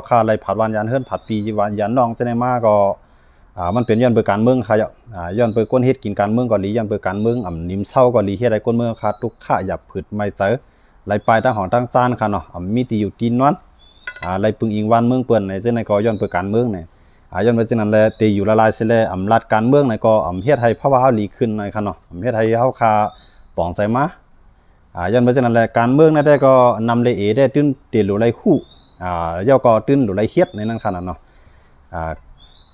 คาอะไรผัดวันยันเฮิรนผัดปีวันยันน้องเสนมาก็มันเป็นย้อนเบอร์การเมืองค่ะย้อนเบอร์ก้นเฮ็ดกินการเมืองก่อนลีย้อนเบอร์การเมืองนิ่มเศร้าก่อนลีเฮ็ดอะไรก้นเมืองค่ะทุกข้าหยับผืดไม่เจอไหลไปตั้งหองตั้งซ่านค่ะเนาะมีตีอยู่กินนั้นไหลปึงอิงวันเมืองเปิ้นในเจ้าในก็ย้อนเบอร์การเมืองเนี่ยย้อนเบอร์เจ้านั้นแหละตีอยู่ละลายเสร็จแล้วรัดการเมืองในก็เฮ็ดให้ภาวะเฮาลีขึ้นในค่ะเนาะเฮ็ดให้เฮาคาปองใส่มาย้อนเบอร์เจ้านั้นแหละการเมืองนั่นได้ก็นำเลยได้ตื้นตีหลุไหลคู่ย่อก็ตื้นหลุไหลเฮ็ดในนั้นค่ะเนาะ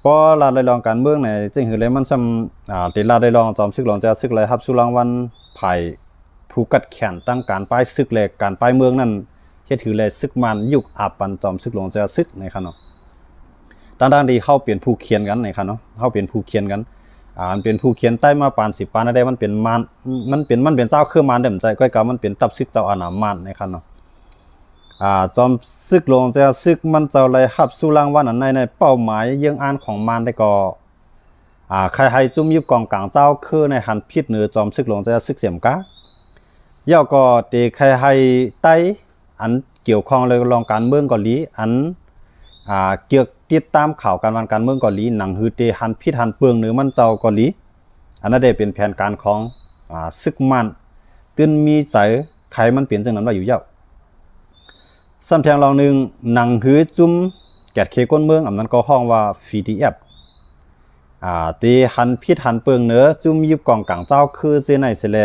พอลาได้ลองการเมืองเนี่ยจึงคือเลยมันซ้ำติลาได้ลองจอมซึกหลองจะซึกเลยครับสุรางวันไผ่ผู้กัดแขนตั้งการป้ายซึกเลยการป้ายเมืองนั่นเฮ็ดถือเลยซึกมันยุคอาปันจอมซึกหลองจะซึกในครับเนาะต่างๆที่เข้าเปลี่ยนผู้เขียนกันในครับเนาะเข้าเปลี่ยนผู้เขียนกันมันเป็นผู้เขียนใต้มาปาน10ปานได้มันเป็นมันเป็นเจ้าเครื่องมันเดิมใจก้อยกามันเป็นตับซึกเจ้าอาณามานในครับเนาะจอมซึกหลวงจะซึกมันเจ้าไรฮับสู้รางวัลอันในเป้าหมายเยื่องอ่านของมันได้ก็ใครให้จุ่มยุบกองกลางเจ้าคือในหันพิษเหนือจอมซึกหลวงจะซึกเสียมก้าย่อก็ตีใครให้ไต้อันเกี่ยวข้องเลยลองการเมืองก่อนลีอันเกี่ยวติดตามข่าวการวันการเมืองก่อนลีหนังฮือเตหันพิษหันเปลืองเหนือมันเจ้าก่อนลีอันนั้นได้เป็นแผนการของซึกมันตื่นมีใสใครมันเปลี่ยนจังนั้นว่าอยู่ยาวซ้ำแทงลองหนึ่งหนังหือจุ่มแกดเคก้นเมืองนั้นก็ห้องว่า VDF ตีหันพิษหันเปิงเหนือจุ่มยิบกองกลางเจ้าคือเจไหนเสล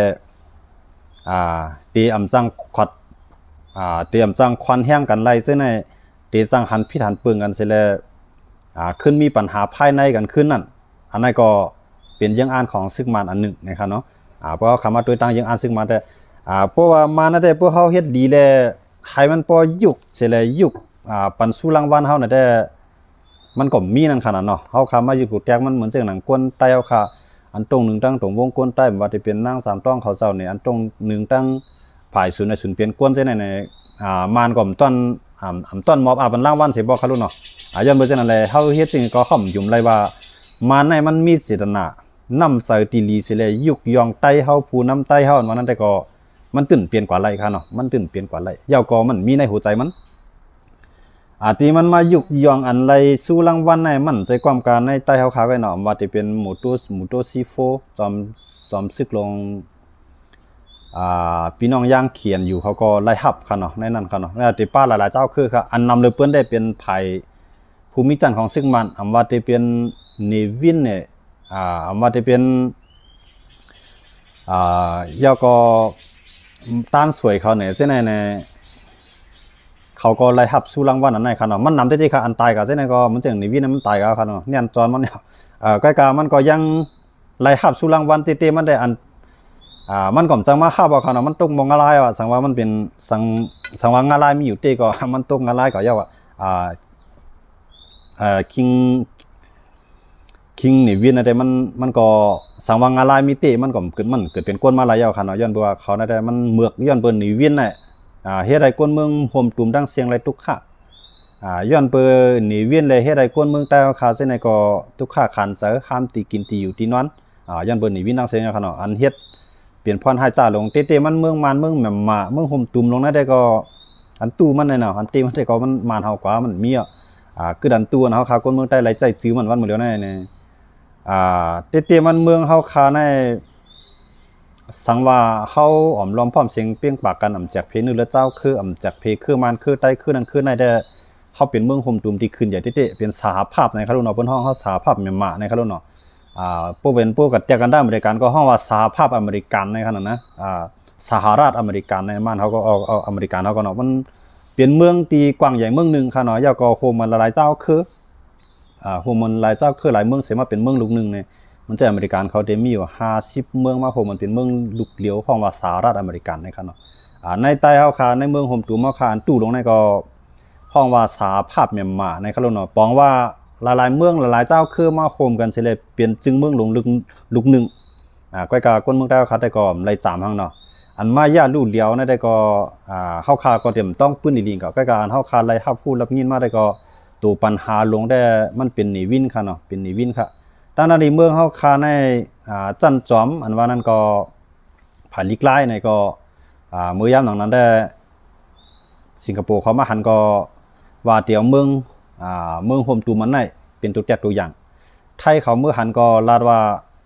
ตีจังขวัดตีจังควันแห้งกันไรเจไหนตีจังหันพิษหันเปิงกันเสลขึ้นมีปัญหาภายในกันขึ้นนั่นอันนั้นก็เป็นยังอ่านของซึกมันอันหนึ่งนะครับเนาะเพราะคำว่าตัวตั้งยังอ่านซึกมันแต่เพราะว่ามานั่นได้พวกเขาเฮ็ดดีแล้วให้มันพอยุกเสร็จแล้วยุกปันสู้รางวัลเฮาน่ะได้มันก็มีนั่นขนาดเนาะเฮาคำมาอยู่กูแตกมันเหมือนเสียงหนังก้นใต้เฮาค่ะอันตรงหนึ่งตั้งตรงวงก้นใต้ว่าจะเป็นนางสามต้องเขาเจ้าเนี่ยอันตรงหนึ่งตั้งผายศูนย์ในศูนย์เปลี่ยนก้นเส้นในมานก็ต้นต้นมอบมันรางวัลสิบ่ค่ะลูกเนาะย้อนเบิ่งจังนั้นแหละเฮาเฮ็ดสิ่งก็ค่อมยุ่มเลยว่ามานในมันมีเจตนานำใส่ตีลีสิเลยยุกยองใต้เฮาผู้นำใต้เฮาวันนั้นแต่ก็มันตื่นเปลี่ยนกว่าไรค่ะเนาะมันตื่นเปลี่ยนกว่าไรยาวก็มันมีในหัวใจมันที่มันมายุกยองอันไรสู้รางวัลในมันใจความการในใต้เฮาขาไว้เนาะว่าจะเป็นโมโตซีโฟจอมซึกลงพี่น้องย่างเขียนอยู่เขาก็ไล่หับค่ะเนาะในนั้นค่ะเนาะแล้วที่ป้าหลายๆเจ้าคือค่ะอันนำเลยเปิ้นได้เป็นไผ่ภูมิจันทร์ของซึกมันว่าจะเป็นเนวินเนี่ยว่าจะเป็นยาวก็ต้านสวยเขาเนี่ยเส้นในเขาก็ไล่หับสู้รางวัลอันไหนครับเนาะมันนำได้ที่ค่ะอันตายกับเส้นในก็มันจังในวินมันตายกับครับเนาะเนี่ยจอนมันเนี่ยใกล้กามันก็ยังไล่หับสู้รางวัลเต้ๆมันได้อันมันก็จังมาหับเอาครับเนาะมันตกมองอะไรวะสังว่ามันเป็นสังว่างอะไรมีอยู่เต้ก็มันตกอะไรก็ยาวคิงนี่วินอะไรมันก็สังวังอะไรมีเตมันก็เกิดเป็นก้นมาหลายอย่างค่ะเนาะย้อนบัวเขาได้มันเมือกย้อนเปิ้นนี่วินน่ะเฮ็ดให้ก้นเมืองห่มตุ่มดังเสียงไรทุกข้าย้อนเปิ้นนี่วินเลยเฮ็ดให้ก้นเมืองใต้คาเส้นในก็ทุกข้าขันเสอห้ามตีกินตีอยู่ตีนอนย้อนเปิ้นนี่วินดังเสียงค่ะเนาะอันเฮ็ดเปลี่ยนพรให้จ้าลงเต้ๆมันเมืองมันเมืองแหม่มมาเมืองห่มตุ่มลงนั่นได้ก็อันตู้มันน่ะเนาะอันเต้มันได้ก็มันมานเฮากว่ามันมีคือดันตู้เฮาคาก้นเมืองใต้ไหลใจจื้อมันวันมื้อแล้วนี่เตี้ยมันเมืองเฮาคาในสังว่าเฮาอ้อมล้อมพร้อมเสียงเปียงปากกันจากเพนึละเจ้าคือจากเพคือมันคือใต้คือนั่นคือในได้เฮาเป็นเมืองห่มตุ่มที่ขึ้นใหญ่เต้เป็นสหภาพในครับลูกเนาะเพิ่นฮ้องเฮาสหภาพเมียนมาในครับลูกเนาะผู้เป็นผู้กับแจกันได้อเมริกันก็ฮ้องว่าสหภาพอเมริกันในขนาดนะสหรัฐอเมริกันในมันเฮาก็เอาอเมริกันเฮาก็เนาะมันเป็นเมืองที่กว้างใหญ่เมืองนึงค่ะเนาะแล้วก็โฮมมันหลายเจ้าคือโฮมมันหลายเจ้าคือหลายเมืองเสียมาเป็นเมืองลูกนึงเนี่ยมันจะอเมริกันเขาได้มีอยู่50เมืองมาโฮมมันเป็นเมืองลูกเหลียวของว่าสหรัฐอเมริกันนะครับเนาะในใต้เฮาคาในเมืองโฮมตูมเฮาคาอันตู้ลงในก็ห้องว่าสหภาพเมียนมาในครับเนาะปองว่าหลายๆเมืองหลายๆเจ้าคือมาโฮมกันสิเลยเปลี่ยนจึงเมืองลูกนึงก้อยกาคนเมืองใต้เฮาคาได้ก็ไล่3หั่งเนาะอันมาย่าลู่เหลียวในได้ก็เฮาคาก็เต็มต้องปื้นอีหลีก็ก้อยกาเฮาคาไล่รับผู้รับยินมาได้ก็ตัวปัญหาลงได้มันเป็นหนี้วินค่ะเนาะเป็นหนี้วินค่ะตอนนั้นในเมืองเฮาคาในจันจอมอันว่านั้นก็ผาลิกไล่ในก็มื้อยามหนังนั้นได้สิงคโปร์เขามาหันก็ ว่าเตียวเมืองเมืองโฮมตูมันได้เป็นตัวแตกตัวอย่างไทยเขาเมื่อหันก็ลาดว่า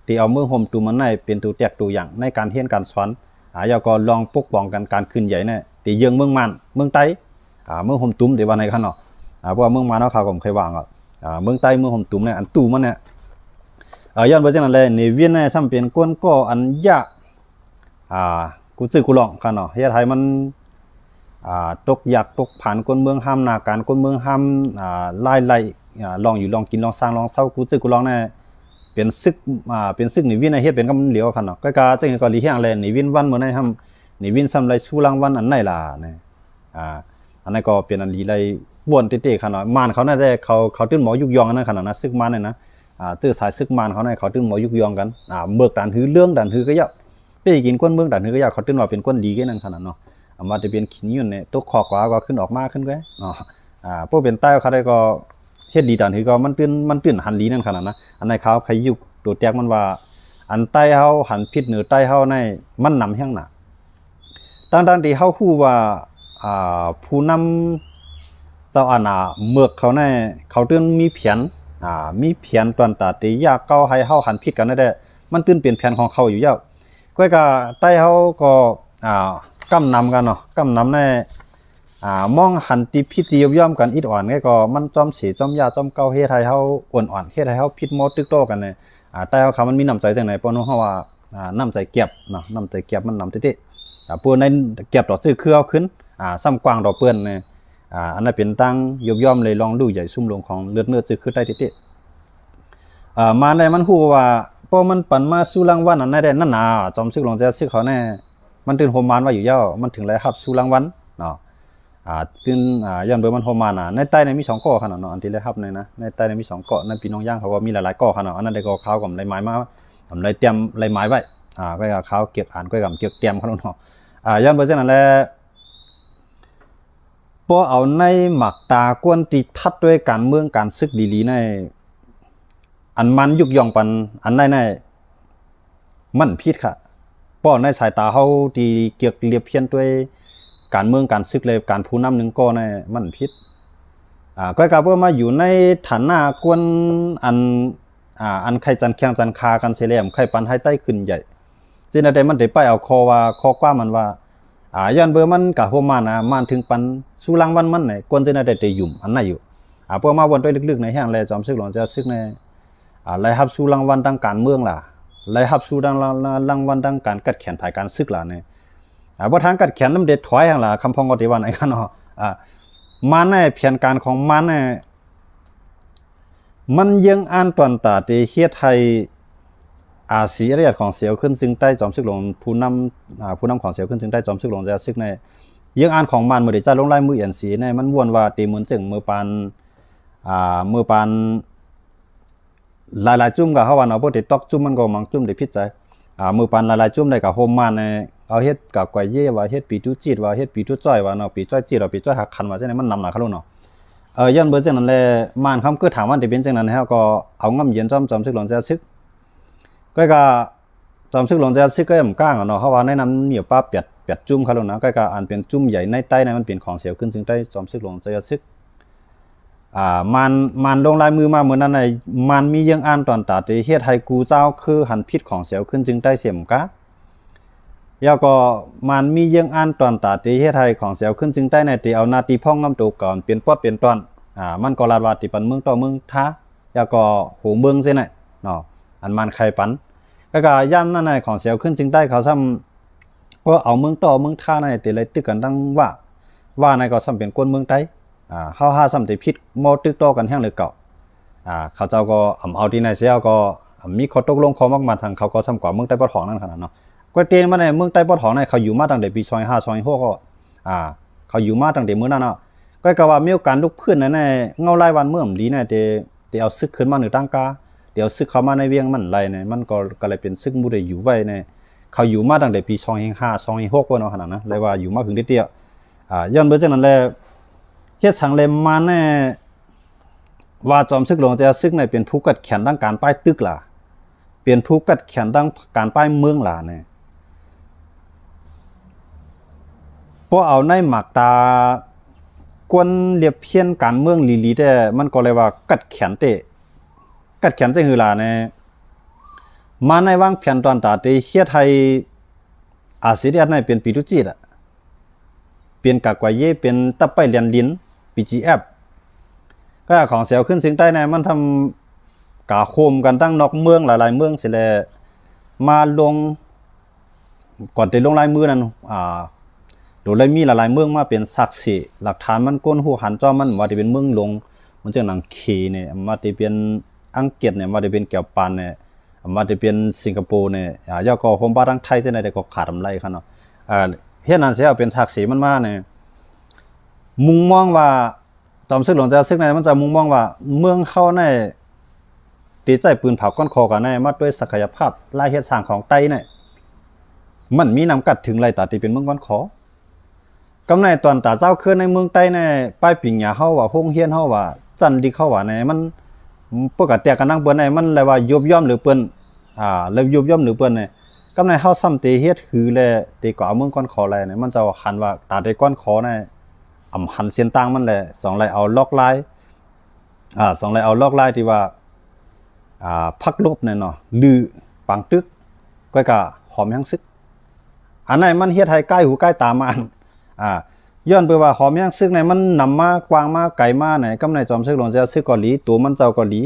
ที่เอาเมืองโฮมตูมันได้เป็นตัวแตกตัวอย่างในการเรียนการสอนอยาก็ลองปกป้องกันการขึ้นใหญ่เนี่ยที่ยังเมืองมันเมืองไต้เมืองโฮมตูมที่ว่าในขนาดเพราะว่าเมืองมันเขาก็เคยว่างเมืองไต้เมืองโฮมตูมเนี่ยอันตูมันเนี่ยย้อนไปจากนั้นเลยในเวียนเนี่ยซ้ำเป็นก้นก็อันยากกูซื้อกูลองขนาดเฮียไทยมันตกอยากตกผ่านก้นเมืองห้ามนาการก้นเมืองห้ามไล่ลองอยู่ลองกินลองสร้างลองเศร้ากูซื้อกูลองเนี่ยเป็นซึกเป็นซึกในวินในเฮ็ดเป็นก็มันเหลียวขนาดก็กาจังก็ลีเฮียงเลยในวินวันเมื่อไหร่ห้ามในวินซ้ำไรสู้รางวันอันไหนล่ะเนี่ยอันนั้นก็เป็นอันลีไรบ่วนเตะๆขนาดมานเขาเนี่ยได้เขาตื้นหมอยุกยองนั่นขนาดนะซึกมันเนี่ยนะซื้อสายซึกมานเขาเนี่ยเขาตื้นหมอยุกยองกันเบิกด่านหือเรื่องด่านหือก็เยอะไปกินก้นเมืองด่านหือก็เยอะเขาตื้นว่าเป็นก้นดีแค่นั้นขนาดเนาะมาจะเป็นขี้ยุ่นเนี่ยตกคอกว่าก็ขึ้นออกมาขึ้นก็เนาะพวกเป็นใต้เขาได้ก็เฮ็ดดีด่านหือก็มันตื้นหันลีนั่นขนาดนะอันไหนเขาใครยุกตัวแตกมันว่าอันใต้เฮาหันพิษเหนือใต้เฮาในมันนำแห่งหนาตั้งที่เฮาฮู้ว่าผู้นำเจ้าอาณาเมือกเขาในเขาตื้นมีแผนมีแผนตอนตาตียากเก้าให้เฮาหันพิษกันได้มันตื้นเปลี่ยนแผนของเขาอยู่แล้วก็ใต้เฮาก็กำนำกันเนาะกำนำในมองหันติพิธีย่อมกันอิดอ่อนก็มันจอมสีจอมยาจอมเก้าเฮ็ดให้เฮาอ่อนเฮ็ดให้เฮาพิษหมดตึกโตกันเนี่ยแต่เฮามันมีน้ำใจจังไหนปอเฮาว่าน้ำใจเก็บเนาะน้ำใจเก็บมันน้ำติๆพวกในเก็บดอกซื้อคือเอาขึ้นซ้ำกว้างดอกเปื้อนเนี่ยอันนั้นเป็นตั้งย่อมเลยลองดูใหญ่ซุ่มลงของเลือดซื้อคือได้ติมาได้มันฮู้ว่าพอมันปั่นมาสู้รางวัลอันนั้นได้นั่นน่ะจอมซึกลงจะซึกเขาแน่มันตื่นโฮมานว่าอยู่ยาวมันถึงไรครับสู้รางวัลเนาะตื่นย้อนเบอร์มันโฮมานในใต้ในมี2เกาะขนาดเนาะอันที่แรกครับนะในใต้ในมี2เกาะในพี่น้องย่างเขาว่ามีหลายๆเกาะขนาดอันนั้นได้ก็ข้าวกับไรไม้มาทำไรเตรียมไรไม้ไว้ก็ข้าวเก็บก็กับเก็บเตรียมเขาเนาะย้อนเบอร์จังนั้นแหละพอเอาในหมักตากวนติทัดด้วยการเมืองการซึกดีๆในอันมันยุกยองปันอันในมันพิษค่ะป้อในสายตาเฮาที่เกี่ยวเรียบเพี้ยนด้วยการเมืองการซึกเลยการผู้นำหนึ่งก็ในมันพิษก็กลับว่ามาอยู่ในฐานะกวนอันใครจันแข่งจันคากันเสียแล้วใครปันให้ใต้ขึ้นใหญ่จึงได้มันได้ไปเอาคอว่าคอกว่ามันว่าย้อนเบอร์มันกับโฮมานะมันถึงปันสู้ลังวันมันไหนกวนจึงได้แต่ยุ่มอันไหนอยู่พวกมาวนด้วยลึกๆในแห่งแลจอมซึกหลวงจะซึกในไล่ฮับสู้รางวัลทางการเมืองล่ะไล่ฮับสู้รางวัลทางการกัดแขนภายการซึกล่ะเนี่ยบ่ทางกัดแขนน้ำเด็ดถอยอย่างล่ะคำพองก็ที่ว่าไหนกันเนาะมันในแผนการของมันเนี่ยมันยังอ่านตอนตาที่เฮ็ดให้สีอริยของเสียวขึ้นซึ่งใต้จอมซึกหลวงผู้นำของเสียวขึ้นซึ่งใต้จอมซึกหลวงจะซึกในยังอ่านของมันเมื่อได้จะลงลายมือเอียนสีในมันวนว่าตีมือซึ่งมือปานหลายๆจุ่มกับเฮาว่าเนาะบ่ได้ตอกจุ่มมันก็มังจุ่มได้ผิดใจมือปานหลายๆจุ่มได้กับโฮมมันในเอาเฮ็ดกับก๋วยเย่ว่าเฮ็ดปีตุจีดว่าเฮ็ดปีตุจ้อยว่าเนาะปีจ้อยจีดว่าปีจ้อยหักคันว่าจังได๋มันนำหน้าเขาเนาะย้อนเบิ่จังนั้นแหละม่านคำคือถามว่าได้เป็นจังนั้นเฮาก็เอางำเย็นจอมซึกหลวงจะซึกก็จอมซึกหลวงจะซึกก็ย่ำก้างเนาะเฮาว่าในนั้นมีป้า8จุ่มเขานะก็อันเป็นจุ่มใหญ่ในใต้นั้นมันเป็นของเสียวขึ้นซึ่งใต้จอมซึกหลวงจะซึกมันลงลายมือมาเหมือนนั้นน่ะมันมียังอ่านตอนตาที่เฮ็ดให้กูเจ้าคือหันพิษของเสียวขึ้นจึงได้เสียมกะแล้วก็มันมียังอ่านตอนตาที่เฮ็ดให้ของเสียวขึ้นจึงได้ในที่เอานาตีพ่องงำตัวก่อนเปลี่ยนปอดเปลี่ยนตอนมันก็ลาดว่าที่ปันเมืองต่อเมืองท้าแล้วก็หูเมืองซิน่ะเนาะอันมันใครปันก็ย่ำนั่นน่ะของเสียวขึ้นจึงได้เขาซ้ำเพราะเอาเมืองต่อเมืองท้าในที่เลยตึกกันตั้งว่าในก็ซ้ำเป็นคนเมืองใต้เฮาซ้ำที่ผิดโมตึกโตกันแห่งเลยเก่าเขาเจ้าก็เอาที่ไหนเสียก็มีข้อตกลงข้อมักมาทางเขาก็ซ้ำกว่าเมืองใต้ปอทองนั่นขนาดเนาะก็เตนมาในเมืองใต้ปอทองในเขาอยู่มาตั้งแต่ปี25 26ก็เขาอยู่มาตั้งแต่มื้อนั้นเนาะก็ว่ามีโอกาสลุกขึ้นในเงาลายวันเมื่อดีในที่เอาซึกขึ้นมาเหนือตั้งกาเดี๋ยวซึกเข้ามาในเวียงมันไหลเนี่ยมันก็เลยเป็นซึกบ่ได้อยู่ไว้ในเขาอยู่มาตั้งแต่ปี25 26ก็เนาะขนาดนั้นเลยว่าอยู่มาถึงได้เตี้ยย้อนเบิ่จังนั้นแหละเฮ็ดสังเลมาแน่ว่าจอมซึกหลวงจะซึกในเป็นผู้กัดแขนดังการป้ายตึกล่ะเป็นผู้กัดแขนดังการป้ายเมืองล่ะเนี่ยพอเอาในหมักตา กวนเรียบเพี้ยนการเมืองลีๆแต่มันก็เลยว่ากัดแขนเตะกัดแขนจะคือล่ะเนี่ยมาในวางแผนตอนตาเตเฮียไทยอาเซียนในเป็นปีตุจีดอ่ะเป็นกากว่าเย่เป็นตะไปเรียนลิ้น PGF ก็ของเสียวขึ้นสิงใต้เนี่ยมันทำกาโคมกันตั้งนอกเมืองหลายๆเมืองเสร็จแล้วมาลงก่อนจะลงลายมือนั้นโดยเลยมีหลายๆเมืองมาเป็นศักดิ์สิทธิ์หลักฐานมันก้นหูหันจ้อมันว่าจะเป็นเมืองลงมันจะหนังขีเนี่ยมาจะเป็นอังกฤษเนี่ยมาจะเป็นแก้วปานเนี่ยมาจะเป็นสิงคโปร์เนี่ยย่อก็โฮมบ้านทั้งไทยเส้นใดก็ขาดกำไรครับเนาะเฮ็ดนั้นเสียเป็นศักดิ์ศรีมันมาเนี่ยมุ่งมองว่าตอมซึกหลวงจะซึกในมันจะมุ่งมองว่าเมืองเข้าในตีใจปืนเผาก้อนคอกันในมาด้วยศักยภาพลายเฮ็ดสร้างของไต้เนี่ยมันมีนำกัดถึงไรตาที่เป็นเมืองก้อนขอกำในตอนตาเจ้าเคลื่อนในเมืองใต้ในป้ายปิ่งหยาเฮาว่าห้องเฮียนเฮาว่าจันดีเข้าว่าในมันปกติกันนั่งเปิ้นในมันเลยว่ายุบย่อมหรือเปิ้นแล้วยุบย่อมหรือเปิ้นในกำในเฮาซ้ำเตเฮ็ดคือแลเตก็เอาเมืองก้อนขอแลเนี่ยมันจะหันว่าตาได้ก้อนขอในหันเส้นต่างมันแหละสองไลเอาล็อกไลสองไลเอาล็อกไลที่ว่าพักลบเนี่ยเนาะลือปังตึกก็กะหอมยังซึกอันไหนมันเฮ็ดให้ใกล้หูใกล้ตามันย้อนไปว่าหอมยังซึกในมันนำมากวางมาไก่มาไหนกำในจอมซึกหลวงเจ้าซึกเกาหลีตัวมันเจ้าเกาหลี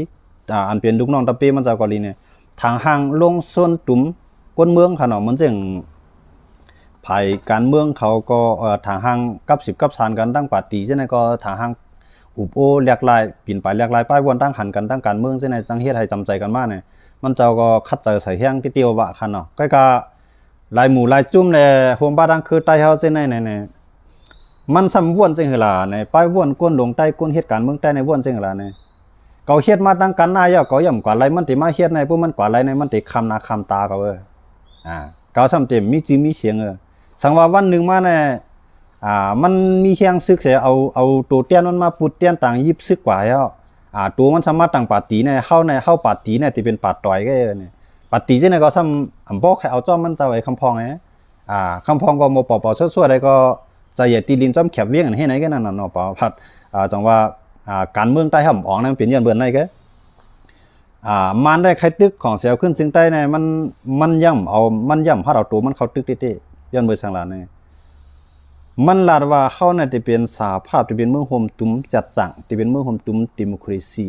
อันเป็นลูกน้องตะเป้มันเจ้าเกาหลีเนี่ยทางห่างลงส่วนตุ่มก้นเมืองค่ะเนาะมันจึงภัยการเมืองเขาก็ทางห่างกับ10กับ3กันตั้งปาร์ตี้ใช่ไหมก็ทางห่างอุบโอแหลกลายปิ่นไปแหลกลายป้ายวนตั้งหันกันตั้งการเมืองใช่ไหมจังเฮ็ดให้จำใจกันมาเนี่ยมันเจ้าก็คัดเจอใส่แห้งที่เตียวบะค่ะเนาะก็กะลายหมู่ลายจุ่มในโฮมบ้านดังคือใต้เฮาใช่ไหมเนี่ยมันซ้ำวนจังหือล่ะในป้ายวนก้นลงใต้ก้นเฮ็ดการเมืองใต้ในวนจังหือล่ะเนี่ยเขาเฮ็ดมาตั้งกันหน้าย่อเขาย่ำกว่าไรมันติมาเฮ็ดในพวกมันกว่าไรในมันติคำนาคำตาเขาเขาซ้ำเต็มมีจีมีเสียงสังว่าวันหนึ่งมาเนี่ยมันมีเฮียงซึกเสียเอาตัวเตี้ยนมันมาปุดเตี้ยนต่างยิบซึกกว่าแล้วตัวมันสามารถต่างปาตีเนี่ยเข้าปาตีเนี่ยที่เป็นปาต่อยก็เนี่ยปาตีที่เนี่ยก็ซ้ำบอกให้เอาจ้อมมันจะไว้คำพองไงคำพองก็โมปอชั่วๆอะไรก็ใส่ตีลินจ้อมแขบเวียงให้ไหนก็นั่นน่ะเนาะป่าวพัดจังว่าการเมืองใต้ห่ำออกนั่นเป็นยันเบือนไหนก็มันได้ใครตึกของเสียวขึ้นซึ่งใต้เนี่ยมันย่ำพาเราตัวมันเข้าตึกเต้ๆยันเบือนสังหลานเนี่ยมันลาดว่าเขาเนี่ยจะเป็นสาภาพจะเป็นเมืองโฮมตุ้มจัดจังจะเป็นเมืองโฮมตุ้มดิโมคราซี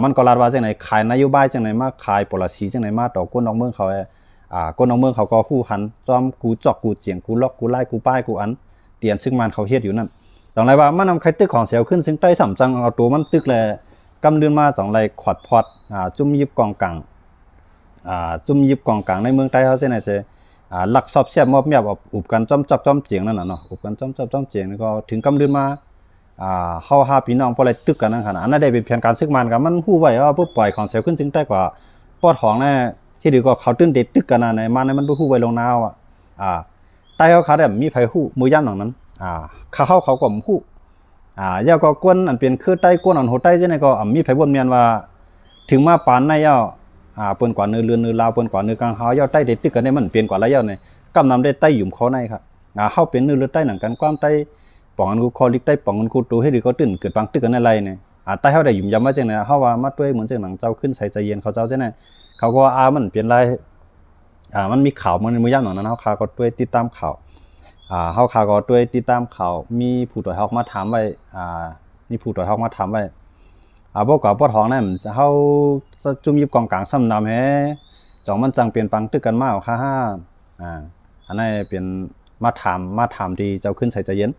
มันก็ลาดว่าจังไหนขายนโยบายจังไหนมาขายปลสีจังไหนมาต่อก้นนอกเมืองเขาก้นนอกเมืองเขาก็คู่หันจอมกูจอกกูเจียงกูล็อกกูไล่กูป้ายกูอันเตียนซึ่งมันเขาเฮ็ดอยู่นั่นตรงไรว่ามันนำใครตึกของเสียวขึ้นซึ่งใต้สำจังเอาตัวมันตึกเลยกำเดือนมาสองไรขอดพอดจุ่มยิบกองกลางจุ่มยิบกองกลางในเมืองใต้เขาเส้นไหนเสหลักสอบเสียบมอบเมียบอุบกันจ้อมจับจ้อมเจียงนั่นน่ะเนาะอุบกันจ้อมจับจ้อมเจียงนี่ก็ถึงกำเดือนมาเฮาหาพี่น้องพอไรตึกกันนั่นขนาดอันนั้นได้เป็นแผนการซึกมันกับมันฮู้ไว้ว่าผู้ปล่อยของเสียวขึ้นซึ่งใต้กว่าปอดของเนี่ยที่ดีก็เขาตื่นเด็ดตึกกันในมันมันบ่ฮู้ไว้ลงนาวใต้เขาได้มีไผฮู้มือย่านหนองนั้นเขาก็ฮู้ยาก็กวนอันเป็นคือใต้กวนอันโหใต้จังได๋ก็มีไผบ่แม่นว่าถึงมาปานในยาเปิ้นกว่าเนื้อเรือนเนื้อลาวเปิ้นกว่าเนื้อกลางเฮาย่อใต้ได้ตึกกันได้มันเปลี่ยนกว่าละย่อในกำนำได้ใต้หยุมเขาในครับเฮาเป็นเนื้อเรือใต้หนังกันความใต้ป่องอันกูคอลิกใต้ป่องอันกูตัวให้ดีก็ตื่นเกิดปังตึกกันอะไรเนี่ยใต้เฮาได้หยุมยำว่าจังได๋เฮาว่ามาด้วยเหมือนจังหนังเจ้าขึ้นใส่ใจเย็นเขาเจ้าจังได๋เขาก็มันเปลี่ยนไรมันมีข่าวมันมือย่านหนองนั้นเฮาคาก็ด้วยติดตามข่าวเฮาคาก็ด้วยติดตามข่าวมีผู้ตรวจเฮามาถามไว้มีผู้ตรวจเฮามาถามไว้บ่กว่าบ่ท้องนั่นเฮาจุ่มยิบกองกลางซ้ำนำแฮจ่องมันจังเปลี่ยนปังตึกกันมาค่ะอันนั้นเป็นมาถามที่เจ้าขึ้นใส่ใจเย็น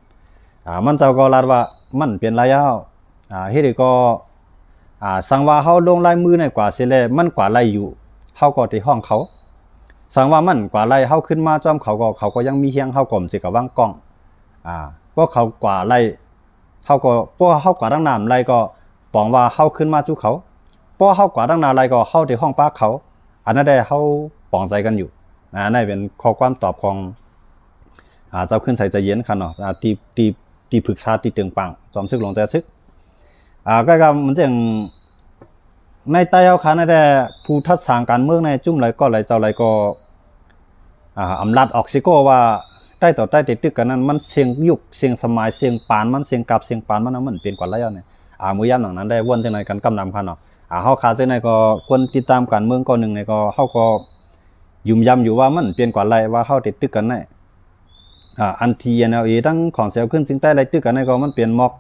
มันเจ้าก็ลาดว่ามันเปลี่ยนระยะเฮ็ดก็สังว่าเฮาลงลายมือในกว่าสิแลมันกว่าไล่อยู่เฮาก็ที่ห้องเขาสังว่ามันกว่าไล่เฮาขึ้นมาจ้อมเขาก็ยังมีเฮียงเฮาก่อมสิกับวางกล้องพวกเขากว่าไล่เฮาก็พวกเฮากว่าดังน้ำไล่ก็ปองว่าเฮาขึ้นมาจุเขาพวกเฮากว่าดังน้ำไล่ก็เฮาที่ห้องป้าเขาอันนั้นได้เฮาปองใจกันอยู่นั่นเป็นข้อความตอบของเจ้าขึ้นใส่ใจเย็นค่ะเนาะที่ปรึกษาที่ตึงปังจอมซึกหลวงใจซึกก็มันจังในใต้เอาค่ะนั่นแหละผู้ทัดสร้างการเมืองในจุ่มไหลก็ไหลเจ้าไหลก็อำนาจออกซิโกว่าใ ต้ต่อใต้ติดตึกกันนั้นมันเสียงยุคเสียงสมัยเสียงปานมันเสียงกับเสียงปานมันมันเปลี่ยนกว่าแล้วเนี่ยมือยามหนังนั้นได้วนจังไหนกันกำนำคันเนาะเฮาคาจังไหนก็คนติดตามการเมืองก่อนหนึ่งเนี่ยก็เฮาก็ยุ่มยำอยู่ว่ามันเปลี่ยนกว่าไรว่าเฮาติดตึกกันได้อันทีNLAทั้งของเสียวขึ้นซึ่งใต้ไรตึกกันได้ก็มันเปลี่ยนม็อก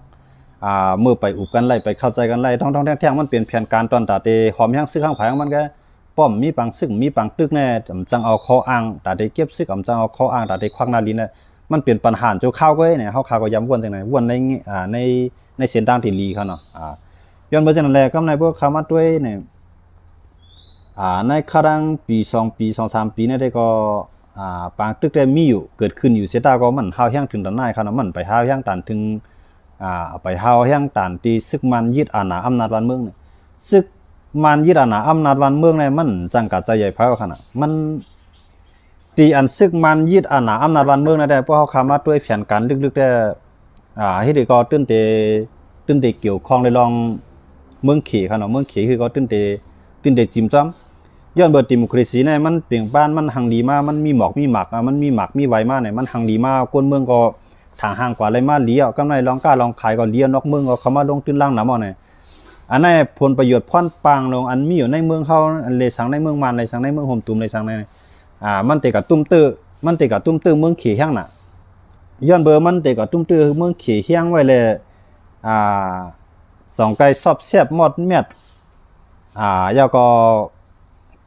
เมื่อไปอุบกันไล่ไปเข้าใจกันไล่ท้องแท่งมันเปลี่ยนแผนการตอนตาเตหอมแห้งซึกข้างผายของมันก็ป้อมมีปังซึกมีปังตึกแน่จังเอาข้ออ้างตาเตเก็บซึกจังเอาข้ออ้างตาเตควักนาลินเนี่ยมันเปลี่ยนปัญหาโจเข้าก็เนี่ยเฮาข่าวก็ย้ำวนจังไหนวนในเส้นทางที่ลีเขาเนาะย้อนเบ่จังนั้นแหละกำในพวกเข้ามาด้วยเนี่ยในครั้งปี2ปี2 3ปีเนี่ยได้ก็ปางตึกได้มีอยู่เกิดขึ้นอยู่เสียตาก็มันเฮาแห้งถึงตอนไหนเขาเนาะมันไปเฮาแห้งตานถึงไปเฮาแห้งตานที่ซึกมันยึดอาณาอำนาจบ้านเมืองเนี่ยซึกมันยึดอาณาอำนาจบ้านเมืองเนี่ยมันจังกัดใจใหญ่พาขนาดมันตีอันซึกมันยึดอาณาอำนาจบ้านเมืองได้เพราะเขาเข้ามาด้วยแผนการลึกๆได้เฮ็ดให้ก็ตื่นเตเกี่ยวข้องได้ลองเมืองเขเขาเนาะเมืองเขคือก็ตื่นเตจิ้มจ้ำย้อนเบิดดิโมคราซีเนี่ยมันเปลี่ยนบ้านมันหังดีมามันมีหมอกมีหมักมันมีหมักมีไวมาเนี่ยมันหังดีมาคนเมืองก็ทางห่างกว่าอะไรมาเลี้ยวกำไรลองกล้าลองขายก็เลี้ยวนอกเมืองก็เข้ามาลงตื้นล่างน้ำเอาเนี่ยอันนั้นผลประโยชน์พ่อนปางลงอันมีอยู่ในเมืองเขาอันเลยสังในเมืองมันเลยสังในเมืองโฮมตุมเลยสังในมันเตะกับตุ้มตื้อเมืองเขยแห้งน่ะย้อนเบอร์มันเตะกับตุ้มตื้อเมืองเขยแห้งไว้เลยสองไก่ซอบแซ่บหมดเม็ดแล้วก็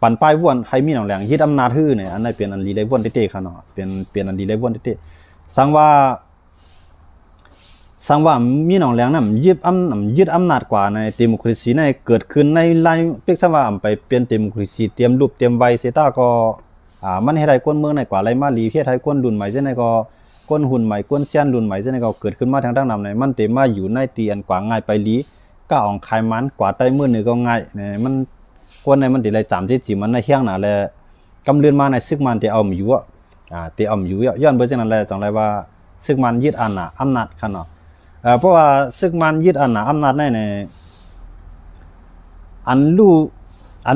ปั่นป้ายว่นให้มีหนังแหลงยึดอำนาจฮื้อเนี่ยอันนั้นเป็นอันรีได้ว่นเต้ๆค่ะเนาะเป็นอันรีได้ว่นเต้ๆสังว่ามีหนังแหลงนั้นยึดอำนาจกว่าในดิโมคราซีในเกิดขึ้นในไลน์เพ็กซะว่าไปเป็นดิโมคราซีเตรียมรูปเตรียมไว้เสตาก็มันให้ได้คนเมืองในกว่าไรมาลีเฮ็ดให้คนรุ่นใหม่จังได๋ก็คนหุ่นใหม่คนเซียนรุ่นใหม่จังได๋ก็เกิดขึ้นมาทางด้านนำในมันเต็มมาอยู่ในตีอันกว่าง่ายไปลีก็อองคายมันกว่าใต้มือนึก็ง่ายเนี่ยมันคนในมันติได้จำที่จิมันในเฮียงน่ะแลกำเลือนมาในซึกมันที่เอาอยู่ที่เอาอยู่ย้อนเบิ่จังนั้นแลจังไรว่าซึกมันยึดอาณาอำนาจคั่นเนาะเพราะว่าซึกมันยึดอาณาอำนาจในอัน